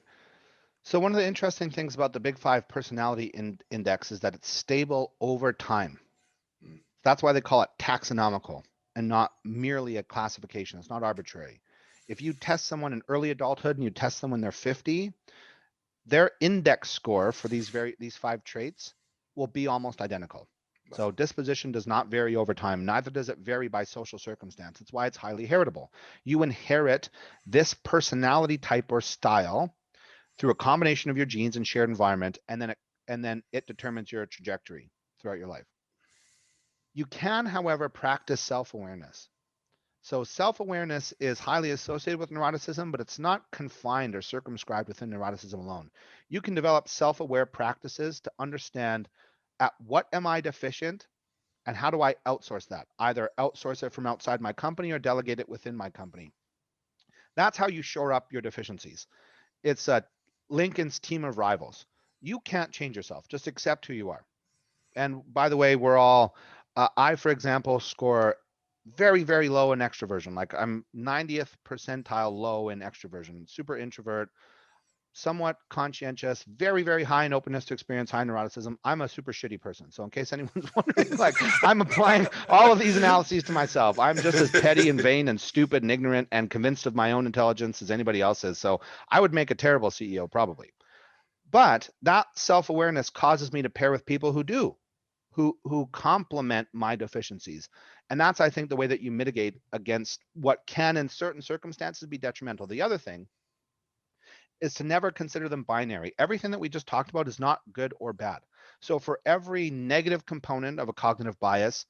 So one of the interesting things about the Big Five personality index is that it's stable over time. Mm. That's why they call it taxonomical and not merely a classification. It's not arbitrary. If you test someone in early adulthood and you test them when they're 50, their index score for these five traits will be almost identical. So disposition does not vary over time. Neither does it vary by social circumstance. It's why it's highly heritable. You inherit this personality type or style through a combination of your genes and shared environment, and then it determines your trajectory throughout your life. You can, however, practice self-awareness. So self-awareness is highly associated with neuroticism, but it's not confined or circumscribed within neuroticism alone. You can develop self-aware practices to understand at what am I deficient and how do I outsource that? Either outsource it from outside my company or delegate it within my company. That's how you shore up your deficiencies. It's Lincoln's team of rivals. You can't change yourself. Just accept who you are. And by the way, we're all, I, for example, score very, very low in extroversion. Like I'm 90th percentile low in extroversion, super introvert, somewhat conscientious, very, very high in openness to experience, high neuroticism. I'm a super shitty person. So in case anyone's wondering, like I'm applying all of these analyses to myself. I'm just as petty and vain and stupid and ignorant and convinced of my own intelligence as anybody else is. So I would make a terrible CEO probably. But that self-awareness causes me to pair with people who do, who complement my deficiencies. And that's, I think, the way that you mitigate against what can in certain circumstances be detrimental. The other thing is to never consider them binary. Everything that we just talked about is not good or bad. So for every negative component of a cognitive bias,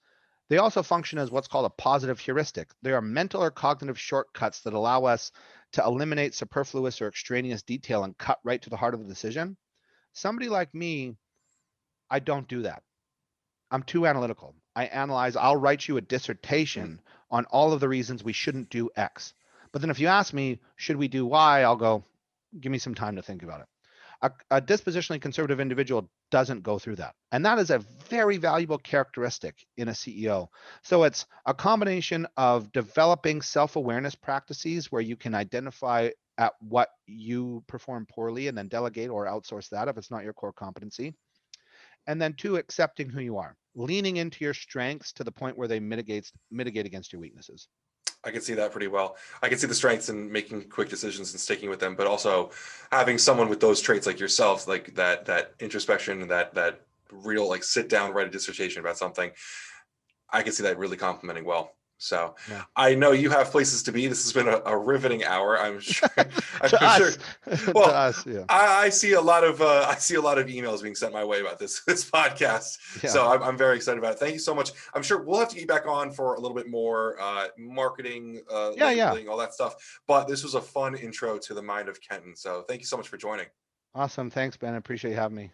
they also function as what's called a positive heuristic. They are mental or cognitive shortcuts that allow us to eliminate superfluous or extraneous detail and cut right to the heart of the decision. Somebody like me, I don't do that. I'm too analytical. I analyze, I'll write you a Mm. dissertation on all of the reasons we shouldn't do X. But then if you ask me, should we do Y, I'll go, give me some time to think about it. A dispositionally conservative individual doesn't go through that. And that is a very valuable characteristic in a CEO. So it's a combination of developing self-awareness practices where you can identify at what you perform poorly and then delegate or outsource that if it's not your core competency. And then two, accepting who you are, leaning into your strengths to the point where they mitigate against your weaknesses. I can see that pretty well. I can see the strengths in making quick decisions and sticking with them, but also having someone with those traits like yourself, like that introspection and that real like sit down, write a dissertation about something. I can see that really complementing well. So Yeah. I know you have places to be. This has been a riveting hour. I'm sure. To I'm us, sure. to Well, us, yeah, I see a lot of emails being sent my way about this podcast. yeah, So I'm very excited about it. Thank you so much. I'm sure we'll have to get back on for a little bit more marketing, yeah. labeling, all that stuff. But this was a fun intro to the mind of Kenton. So thank you so much for joining. Awesome. Thanks, Ben. I appreciate you having me.